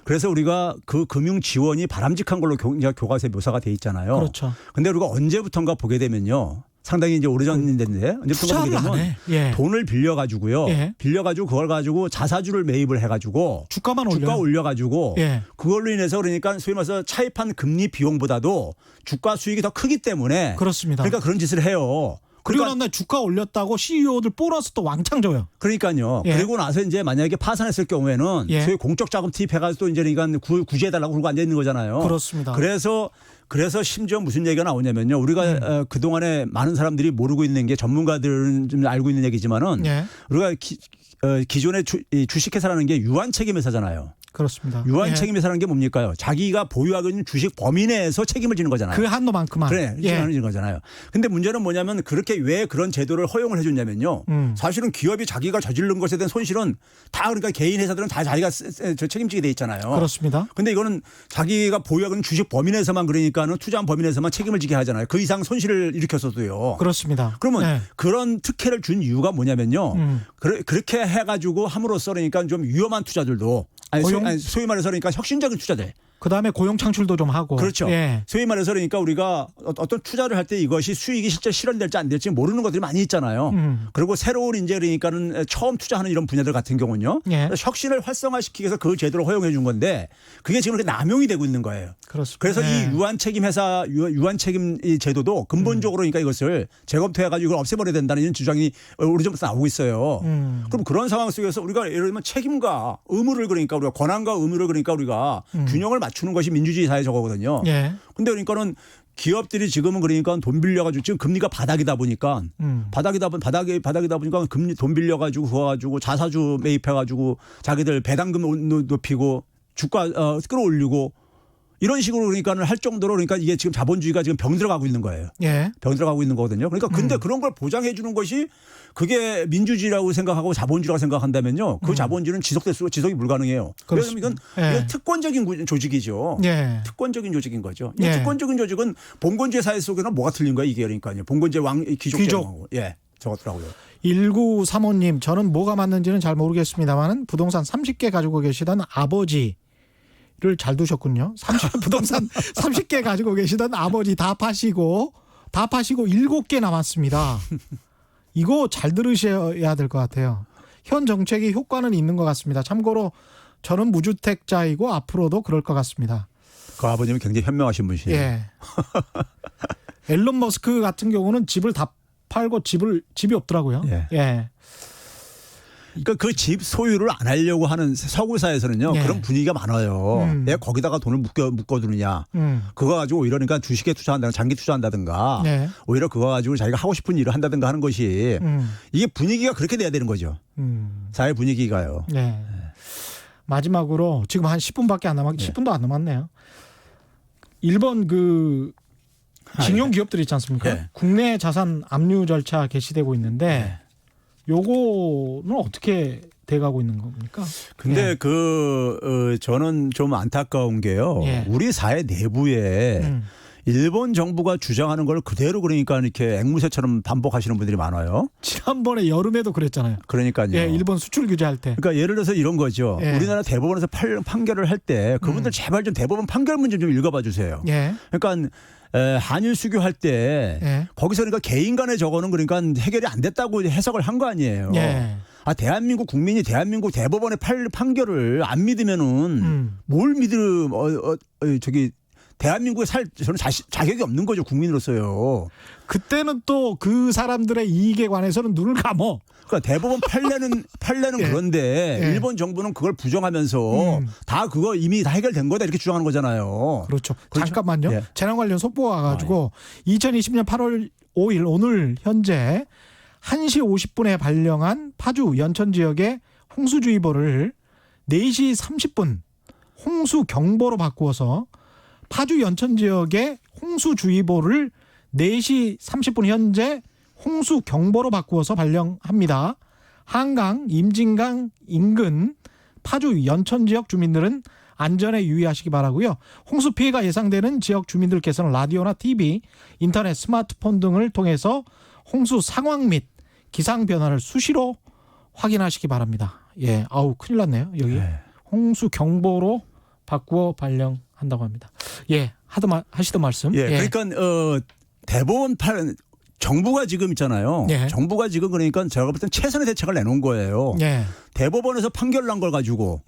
그래서 우리가 그 금융 지원이 바람직한 걸로 교과서에 묘사가 돼 있잖아요. 그렇죠. 근데 우리가 언제부턴가 보게 되면요. 상당히 이제 오래전인데 언제부턴가 보게 투자를 안 되면 해. 예. 돈을 빌려가지고요. 예. 빌려가지고 그걸 가지고 자사주를 매입을 해가지고 주가만 주가 올려요. 올려가지고 예. 그걸로 인해서 그러니까 소위 말해서 차입한 금리 비용보다도 주가 수익이 더 크기 때문에 그렇습니다. 그러니까 그런 짓을 해요. 그리고 그러니까, 난 날 주가 올렸다고 CEO들 보너스 또 왕창 줘요. 그러니까요. 예. 그리고 나서 이제 만약에 파산했을 경우에는 예. 소위 공적 자금 투입해가지고 또 이제 그러니까 구제해달라고 그러고 앉아 있는 거잖아요. 그렇습니다. 그래서 심지어 무슨 얘기가 나오냐면요. 우리가 그동안에 많은 사람들이 모르고 있는 게 전문가들은 좀 알고 있는 얘기지만은 예. 우리가 기존의 주식회사라는 게 유한 책임 회사잖아요. 그렇습니다. 유한 예. 책임회사라는 게 뭡니까요? 자기가 보유하고 있는 주식 범위 내에서 책임을 지는 거잖아요. 그 한도만큼만. 그래, 예. 책임을 지는 거잖아요. 근데 문제는 뭐냐면 그렇게 왜 그런 제도를 허용을 해줬냐면요. 사실은 기업이 자기가 저지른 것에 대한 손실은 다 그러니까 개인 회사들은 다 자기가 책임지게 돼 있잖아요. 그렇습니다. 근데 이거는 자기가 보유하고 있는 주식 범위 내에서만 그러니까는 투자한 범위 내에서만 책임을 지게 하잖아요. 그 이상 손실을 일으켰어도요. 그렇습니다. 그러면 예. 그런 특혜를 준 이유가 뭐냐면요. 그렇게 해가지고 함으로써 그러니까 좀 위험한 투자들도 소위 말해서 그러니까 혁신적인 투자들. 그다음에 고용 창출도 좀 하고. 그렇죠. 예. 소위 말해서 그러니까 우리가 어떤 투자를 할 때 이것이 수익이 실제 실현될지 안 될지 모르는 것들이 많이 있잖아요. 그리고 새로운 이제 그러니까는 처음 투자하는 이런 분야들 같은 경우는요. 예. 혁신을 활성화시키기 위해서 그 제도를 허용해 준 건데 그게 지금 이렇게 남용이 되고 있는 거예요. 그렇습니다. 그래서 예. 이 유한 책임 회사 유한 책임 이 제도도 근본적으로 그러니까 이것을 재검토해 가지고 이걸 없애버려야 된다는 이런 주장이 오래전부터 나오고 있어요. 그럼 그런 상황 속에서 우리가 예를 들면 책임과 의무를 그러니까 우리가 권한과 의무를 그러니까 우리가 균형을 맞추는 것이 민주주의 사회 저거거든요. 예. 근데 그러니까는 기업들이 지금은 그러니까 돈 빌려가지고 지금 금리가 바닥이다 보니까 바닥이다 보니까 금리 돈 빌려가지고 그거 가지고 자사주 매입해가지고 자기들 배당금 높이고 주가 끌어올리고 이런 식으로 그러니까는 할 정도로 그러니까 이게 지금 자본주의가 지금 병 들어가고 있는 거예요. 예. 병 들어가고 있는 거거든요. 그러니까 근데 그런 걸 보장해 주는 것이 그게 민주주의라고 생각하고 자본주의라고 생각한다면요. 그 자본주의는 지속이 불가능해요. 왜냐하면 이건 예. 특권적인 조직이죠. 예. 특권적인 조직인 거죠. 이 예. 특권적인 조직은 봉건주의 사회 속에는 뭐가 틀린 거야 이게 그러니까요. 봉건주의 귀족. 예, 저것더라고요. 1935님 저는 뭐가 맞는지는 잘 모르겠습니다만 부동산 30개 가지고 계시던 아버지를 잘 두셨군요. 부동산 30개 가지고 계시던 아버지 다 파시고 7개 남았습니다. 이거 잘 들으셔야 될 것 같아요. 현 정책이 효과는 있는 것 같습니다. 참고로 저는 무주택자이고 앞으로도 그럴 것 같습니다. 그 아버님은 굉장히 현명하신 분이시네요. 예. 앨런 머스크 같은 경우는 집을 다 팔고 집이 없더라고요. 예. 예. 그러니까 그 집 소유를 안 하려고 하는 서구 사회에서는요. 예. 그런 분위기가 많아요. 왜 거기다가 돈을 묶어두느냐. 그거 가지고 오히려 그러니까 주식에 투자한다든가 장기 투자한다든가 예. 오히려 그거 가지고 자기가 하고 싶은 일을 한다든가 하는 것이 이게 분위기가 그렇게 돼야 되는 거죠. 사회 분위기가요. 네. 마지막으로 지금 한 10분밖에 안 남았, 10분도 안 남았네요. 일본 그 징용 기업들 있지 않습니까? 예. 국내 자산 압류 절차 개시되고 있는데 요거는 어떻게 돼가고 있는 겁니까? 근데 예. 저는 좀 안타까운 게요. 예. 우리 사회 내부에 일본 정부가 주장하는 걸 그대로 그러니까 이렇게 앵무새처럼 반복하시는 분들이 많아요. 지난번에 여름에도 그랬잖아요. 그러니까요. 예, 일본 수출 규제할 때. 그러니까 예를 들어서 이런 거죠. 예. 우리나라 대법원에서 판결을 할 때 그분들 제발 좀 대법원 판결 문제 좀 읽어봐 주세요. 예. 그러니까 한일 수교할 때 예. 거기서 그러니까 개인 간의 저거는 그러니까 해결이 안 됐다고 해석을 한 거 아니에요. 예. 대한민국 국민이 대한민국 대법원의 판결을 안 믿으면은 뭘 저기 대한민국에 저는 자격이 없는 거죠. 국민으로서요. 그때는 또 그 사람들의 이익에 관해서는 눈을 감어. 그러니까 대법원 판례는 예. 그런데 예. 일본 정부는 그걸 부정하면서 다 그거 이미 다 해결된 거다 이렇게 주장하는 거잖아요. 그렇죠. 그렇죠? 잠깐만요. 예. 재난 관련 속보가 와가지고 2020년 8월 5일 오늘 현재 1시 50분에 발령한 파주 연천 지역의 홍수주의보를 4시 30분 홍수경보로 바꾸어서 파주 연천 지역의 홍수주의보를 4시 30분 현재 홍수경보로 바꾸어서 발령합니다. 한강, 임진강 인근 파주 연천 지역 주민들은 안전에 유의하시기 바라고요. 홍수 피해가 예상되는 지역 주민들께서는 라디오나 TV, 인터넷, 스마트폰 등을 통해서 홍수 상황 및 기상 변화를 수시로 확인하시기 바랍니다. 예, 아우 큰일 났네요. 여기 네. 홍수 경보로 바꾸어 발령한다고 합니다. 예, 하시던 말씀. 예, 그러니까 대법원 정부가 지금 있잖아요. 예. 정부가 지금 그러니까 제가 볼 땐 최선의 대책을 내놓은 거예요. 예. 대법원에서 판결 난 걸 가지고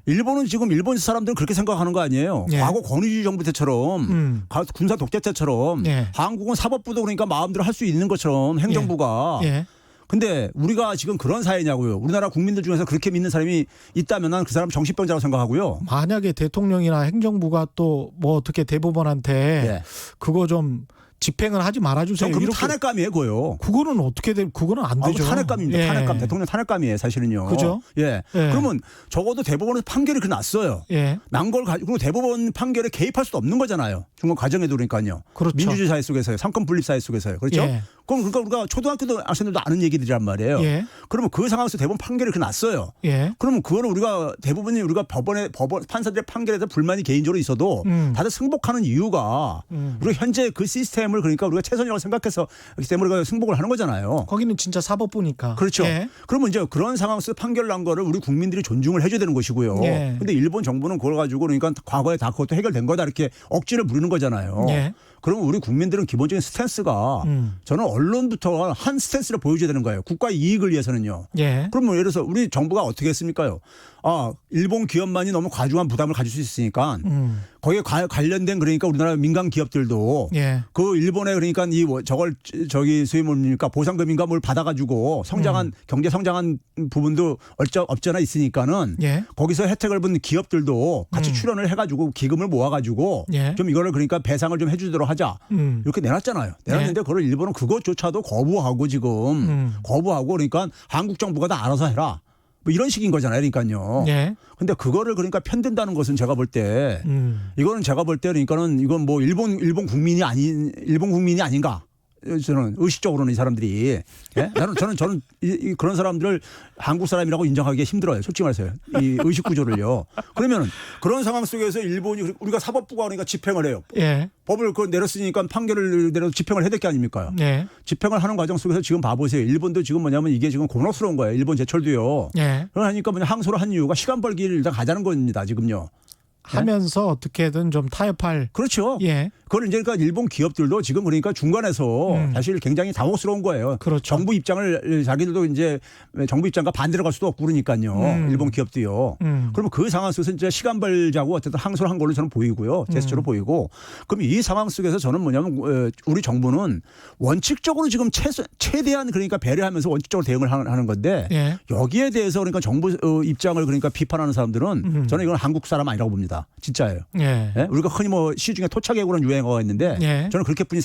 일본은 지금 일본 사람들은 그렇게 생각하는 거 아니에요. 예. 과거 권위주의 정부 때처럼 군사 독재 때처럼 예. 한국은 사법부도 그러니까 마음대로 할 수 있는 것처럼 행정부가. 예. 근데 우리가 지금 그런 사회냐고요. 우리나라 국민들 중에서 그렇게 믿는 사람이 있다면 난 그 사람 정신병자라고 생각하고요. 만약에 대통령이나 행정부가 또 뭐 어떻게 대법원한테 예. 그거 좀 집행을 하지 말아주세요. 그럼 탄핵감이에요, 그거요. 그거는 어떻게 그거는 안 되죠. 탄핵감입니다. 예. 탄핵감, 대통령 탄핵감이에요, 사실은요. 그죠? 예. 예. 그러면 적어도 대법원에서 판결이 났어요. 예. 난 걸 가지고 대법원 판결에 개입할 수도 없는 거잖아요. 중간 과정에도 그러니까요. 그렇죠. 민주주의 사회 속에서요. 삼권 분립 사회 속에서요. 그렇죠? 예. 그럼 그러니까 우리가 초등학교도 학생들도 아는 얘기들이란 말이에요. 예. 그러면 그 상황에서 대법원 판결이 났어요. 예. 그러면 그거는 우리가 대부분이 우리가 법원 판사들의 판결에서 불만이 개인적으로 있어도 다들 승복하는 이유가 우리가 현재 그 시스템을 그러니까 우리가 최선이라고 생각해서 그렇기 때문에 우리가 승복을 하는 거잖아요. 거기는 진짜 사법부니까. 그렇죠. 예. 그러면 이제 그런 상황에서 판결 난 거를 우리 국민들이 존중을 해줘야 되는 것이고요. 예. 근데 일본 정부는 그걸 가지고 그러니까 과거에 다 그것도 해결된 거다 이렇게 억지를 부리는 거잖아요. 예. 그러면 우리 국민들은 기본적인 스탠스가 저는 언론부터 한 스탠스를 보여줘야 되는 거예요. 국가의 이익을 위해서는요. 예. 그러면 예를 들어서 우리 정부가 어떻게 했습니까요? 일본 기업만이 너무 과중한 부담을 가질 수 있으니까 거기에 관련된 그러니까 우리나라 민간 기업들도 예. 그 일본에 그러니까 저걸 소위 뭡니까 보상금인가 뭘 받아가지고 성장한 경제 성장한 부분도 없잖아 있으니까는 예. 거기서 혜택을 본 기업들도 같이 출연을 해가지고 기금을 모아가지고 예. 좀 이거를 그러니까 배상을 좀 해주도록 하자 이렇게 내놨잖아요. 내놨는데 그걸 일본은 그것조차도 거부하고 지금 거부하고 그러니까 한국 정부가 다 알아서 해라. 뭐 이런 식인 거잖아요. 그러니까요. 예. 근데 그거를 그러니까 편든다는 것은 제가 볼 때 이거는 제가 볼 때 그러니까는 이건 뭐 일본 국민이 아닌가. 저는 의식적으로는 이 사람들이 예? 저는 그런 사람들을 한국 사람이라고 인정하기가 힘들어요. 솔직히 말해서요. 이 의식 구조를요. 그러면 그런 상황 속에서 일본이 우리가 사법부가 그러니까 집행을 해요. 예. 법을 내렸으니까 판결을 내려서 집행을 해야 될 게 아닙니까? 예. 집행을 하는 과정 속에서 지금 봐보세요. 일본도 지금 뭐냐면 이게 지금 곤혹스러운 거예요. 일본 제철도요. 예. 그러니까 뭐냐 항소를 한 이유가 시간 벌기를 일단 가자는 겁니다. 지금요. 하면서 어떻게든 좀 타협할. 그렇죠. 예. 그걸 이제 그러니까 일본 기업들도 지금 그러니까 중간에서 사실 굉장히 당혹스러운 거예요. 그렇죠. 정부 입장을 자기들도 이제 정부 입장과 반대로 갈 수도 없고 그러니까요. 일본 기업도요. 그러면 그 상황 속에서 이제 시간 벌자고 어쨌든 항소를 한 걸로 저는 보이고요. 제스처로 보이고. 그럼 이 상황 속에서 저는 뭐냐면 우리 정부는 원칙적으로 지금 최대한 그러니까 배려하면서 원칙적으로 대응을 하는 건데 예. 여기에 대해서 그러니까 정부 입장을 그러니까 비판하는 사람들은 저는 이건 한국 사람 아니라고 봅니다. 진짜예요. 예. 예? 우리가 흔히 뭐 시중에 토착애고라는 유행어가 있는데 예. 저는 그렇게뿐이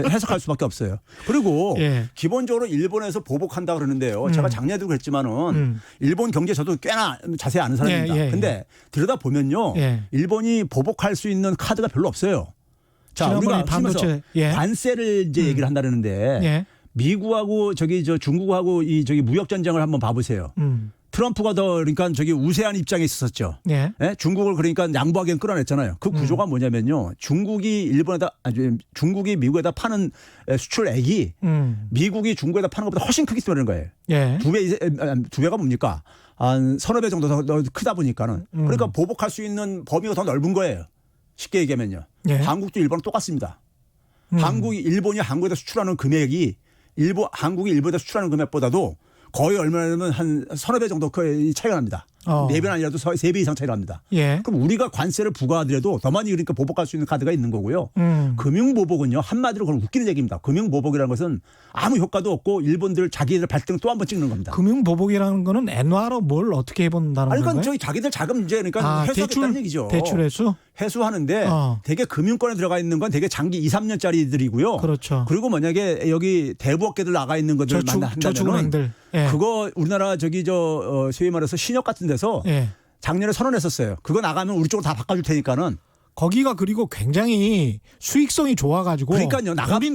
해석할 수밖에 없어요. 그리고 예. 기본적으로 일본에서 보복한다 그러는데요. 제가 작년에도 그랬지만은 일본 경제 저도 꽤나 자세히 아는 사람입니다. 예, 예, 근데 들여다 보면요, 예. 일본이 보복할 수 있는 카드가 별로 없어요. 자, 지난번에 우리가 반도체 예. 관세를 이제 얘기를 한다는데 예. 미국하고 중국하고 무역 전쟁을 한번 봐보세요. 트럼프가 더 그러니까 우세한 입장에 있었죠. 예. 예? 중국을 그러니까 양보하기엔 끌어냈잖아요. 그 구조가 뭐냐면요. 중국이 미국에다 파는 수출액이 미국이 중국에다 파는 것보다 훨씬 크기 때문에 그런 거예요. 예. 두 배가 뭡니까? 한 서너 배 정도 더 크다 보니까는. 그러니까 보복할 수 있는 범위가 더 넓은 거예요. 쉽게 얘기하면요. 예. 한국도 일본은 똑같습니다. 일본이 한국에다 수출하는 금액이 한국이 일본에다 수출하는 금액보다도 거의 얼마냐면 한 서너 배 정도 차이가 납니다. 4배는 아니라도 3배 이상 차이가 납니다. 예. 그럼 우리가 관세를 부과하더라도 더 많이 그러니까 보복할 수 있는 카드가 있는 거고요. 금융보복은요. 한마디로 그건 웃기는 얘기입니다. 금융보복이라는 것은 아무 효과도 없고 일본들 자기들 발등 또 한 번 찍는 겁니다. 금융보복이라는 거는 엔화로 뭘 어떻게 해본다는 아니, 건가요? 그러니까 자기들 자금 이제 그러니까 회수하겠다는 얘기죠. 대출 회수? 회수하는데 되게 금융권에 들어가 있는 건 되게 장기 2, 3년짜리들이고요. 그렇죠. 그리고 만약에 여기 대부업계들 나가 있는 것들 한다면은 저축은행들. 예. 그거 우리나라 소위 말해서 신협 같은 데서 예. 작년에 선언했었어요. 그거 나가면 우리 쪽으로 다 바꿔줄 테니까는. 거기가 그리고 굉장히 수익성이 좋아가지고 그러니까요.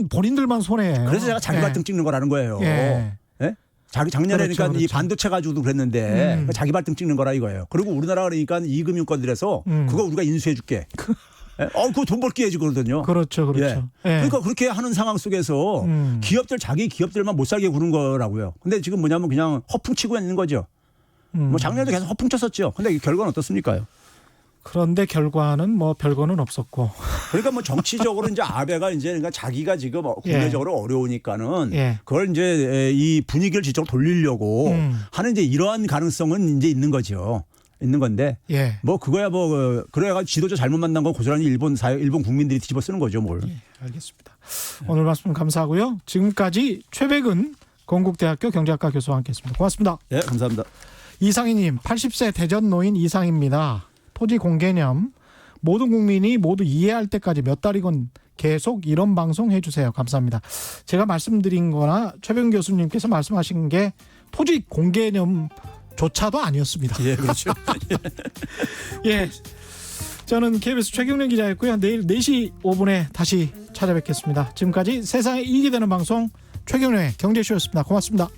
본인들만 손해. 그래서 제가 자기 발등 찍는 거라는 거예요. 예. 예? 작년에 그렇죠, 그러니까 이 그렇죠. 반도체 가지고도 그랬는데 자기 발등 찍는 거라 이거예요. 그리고 우리나라 그러니까 이 금융권들에서 그거 우리가 인수해 줄게. 그거 돈 벌기 해지 그러거든요. 그렇죠, 그렇죠. 예. 예. 그러니까 그렇게 하는 상황 속에서 자기 기업들만 못 살게 구는 거라고요. 근데 지금 뭐냐면 그냥 허풍치고 있는 거죠. 뭐 작년에도 계속 허풍쳤었죠. 근데 이 결과는 어떻습니까? 그런데 결과는 뭐 별거는 없었고. 그러니까 뭐 정치적으로 이제 아베가 이제 그러니까 자기가 지금 국내적으로 어려우니까는 그걸 이제 이 분위기를 지적으로 돌리려고 하는 이제 이러한 가능성은 이제 있는 거죠. 있는 건데 뭐 그거야 뭐 그래가 지도자 잘못 만난 건 고스란히 일본 국민들이 뒤집어 쓰는 거죠, 뭘. 예, 알겠습니다. 오늘 말씀 감사하고요. 지금까지 최백은 건국대학교 경제학과 교수와 함께했습니다. 고맙습니다. 예, 감사합니다. 이상희님, 80세 대전 노인 이상입니다. 토지 공개념 모든 국민이 모두 이해할 때까지 몇 달이건 계속 이런 방송 해주세요. 감사합니다. 제가 말씀드린 거나 최병 교수님께서 말씀하신 게 토직 공개념조차도 아니었습니다. 예, 그렇죠. 예. 저는 KBS 최경련 기자였고요. 내일 4시 5분에 다시 찾아뵙겠습니다. 지금까지 세상에 이익이 되는 방송 최경련의 경제쇼였습니다. 고맙습니다.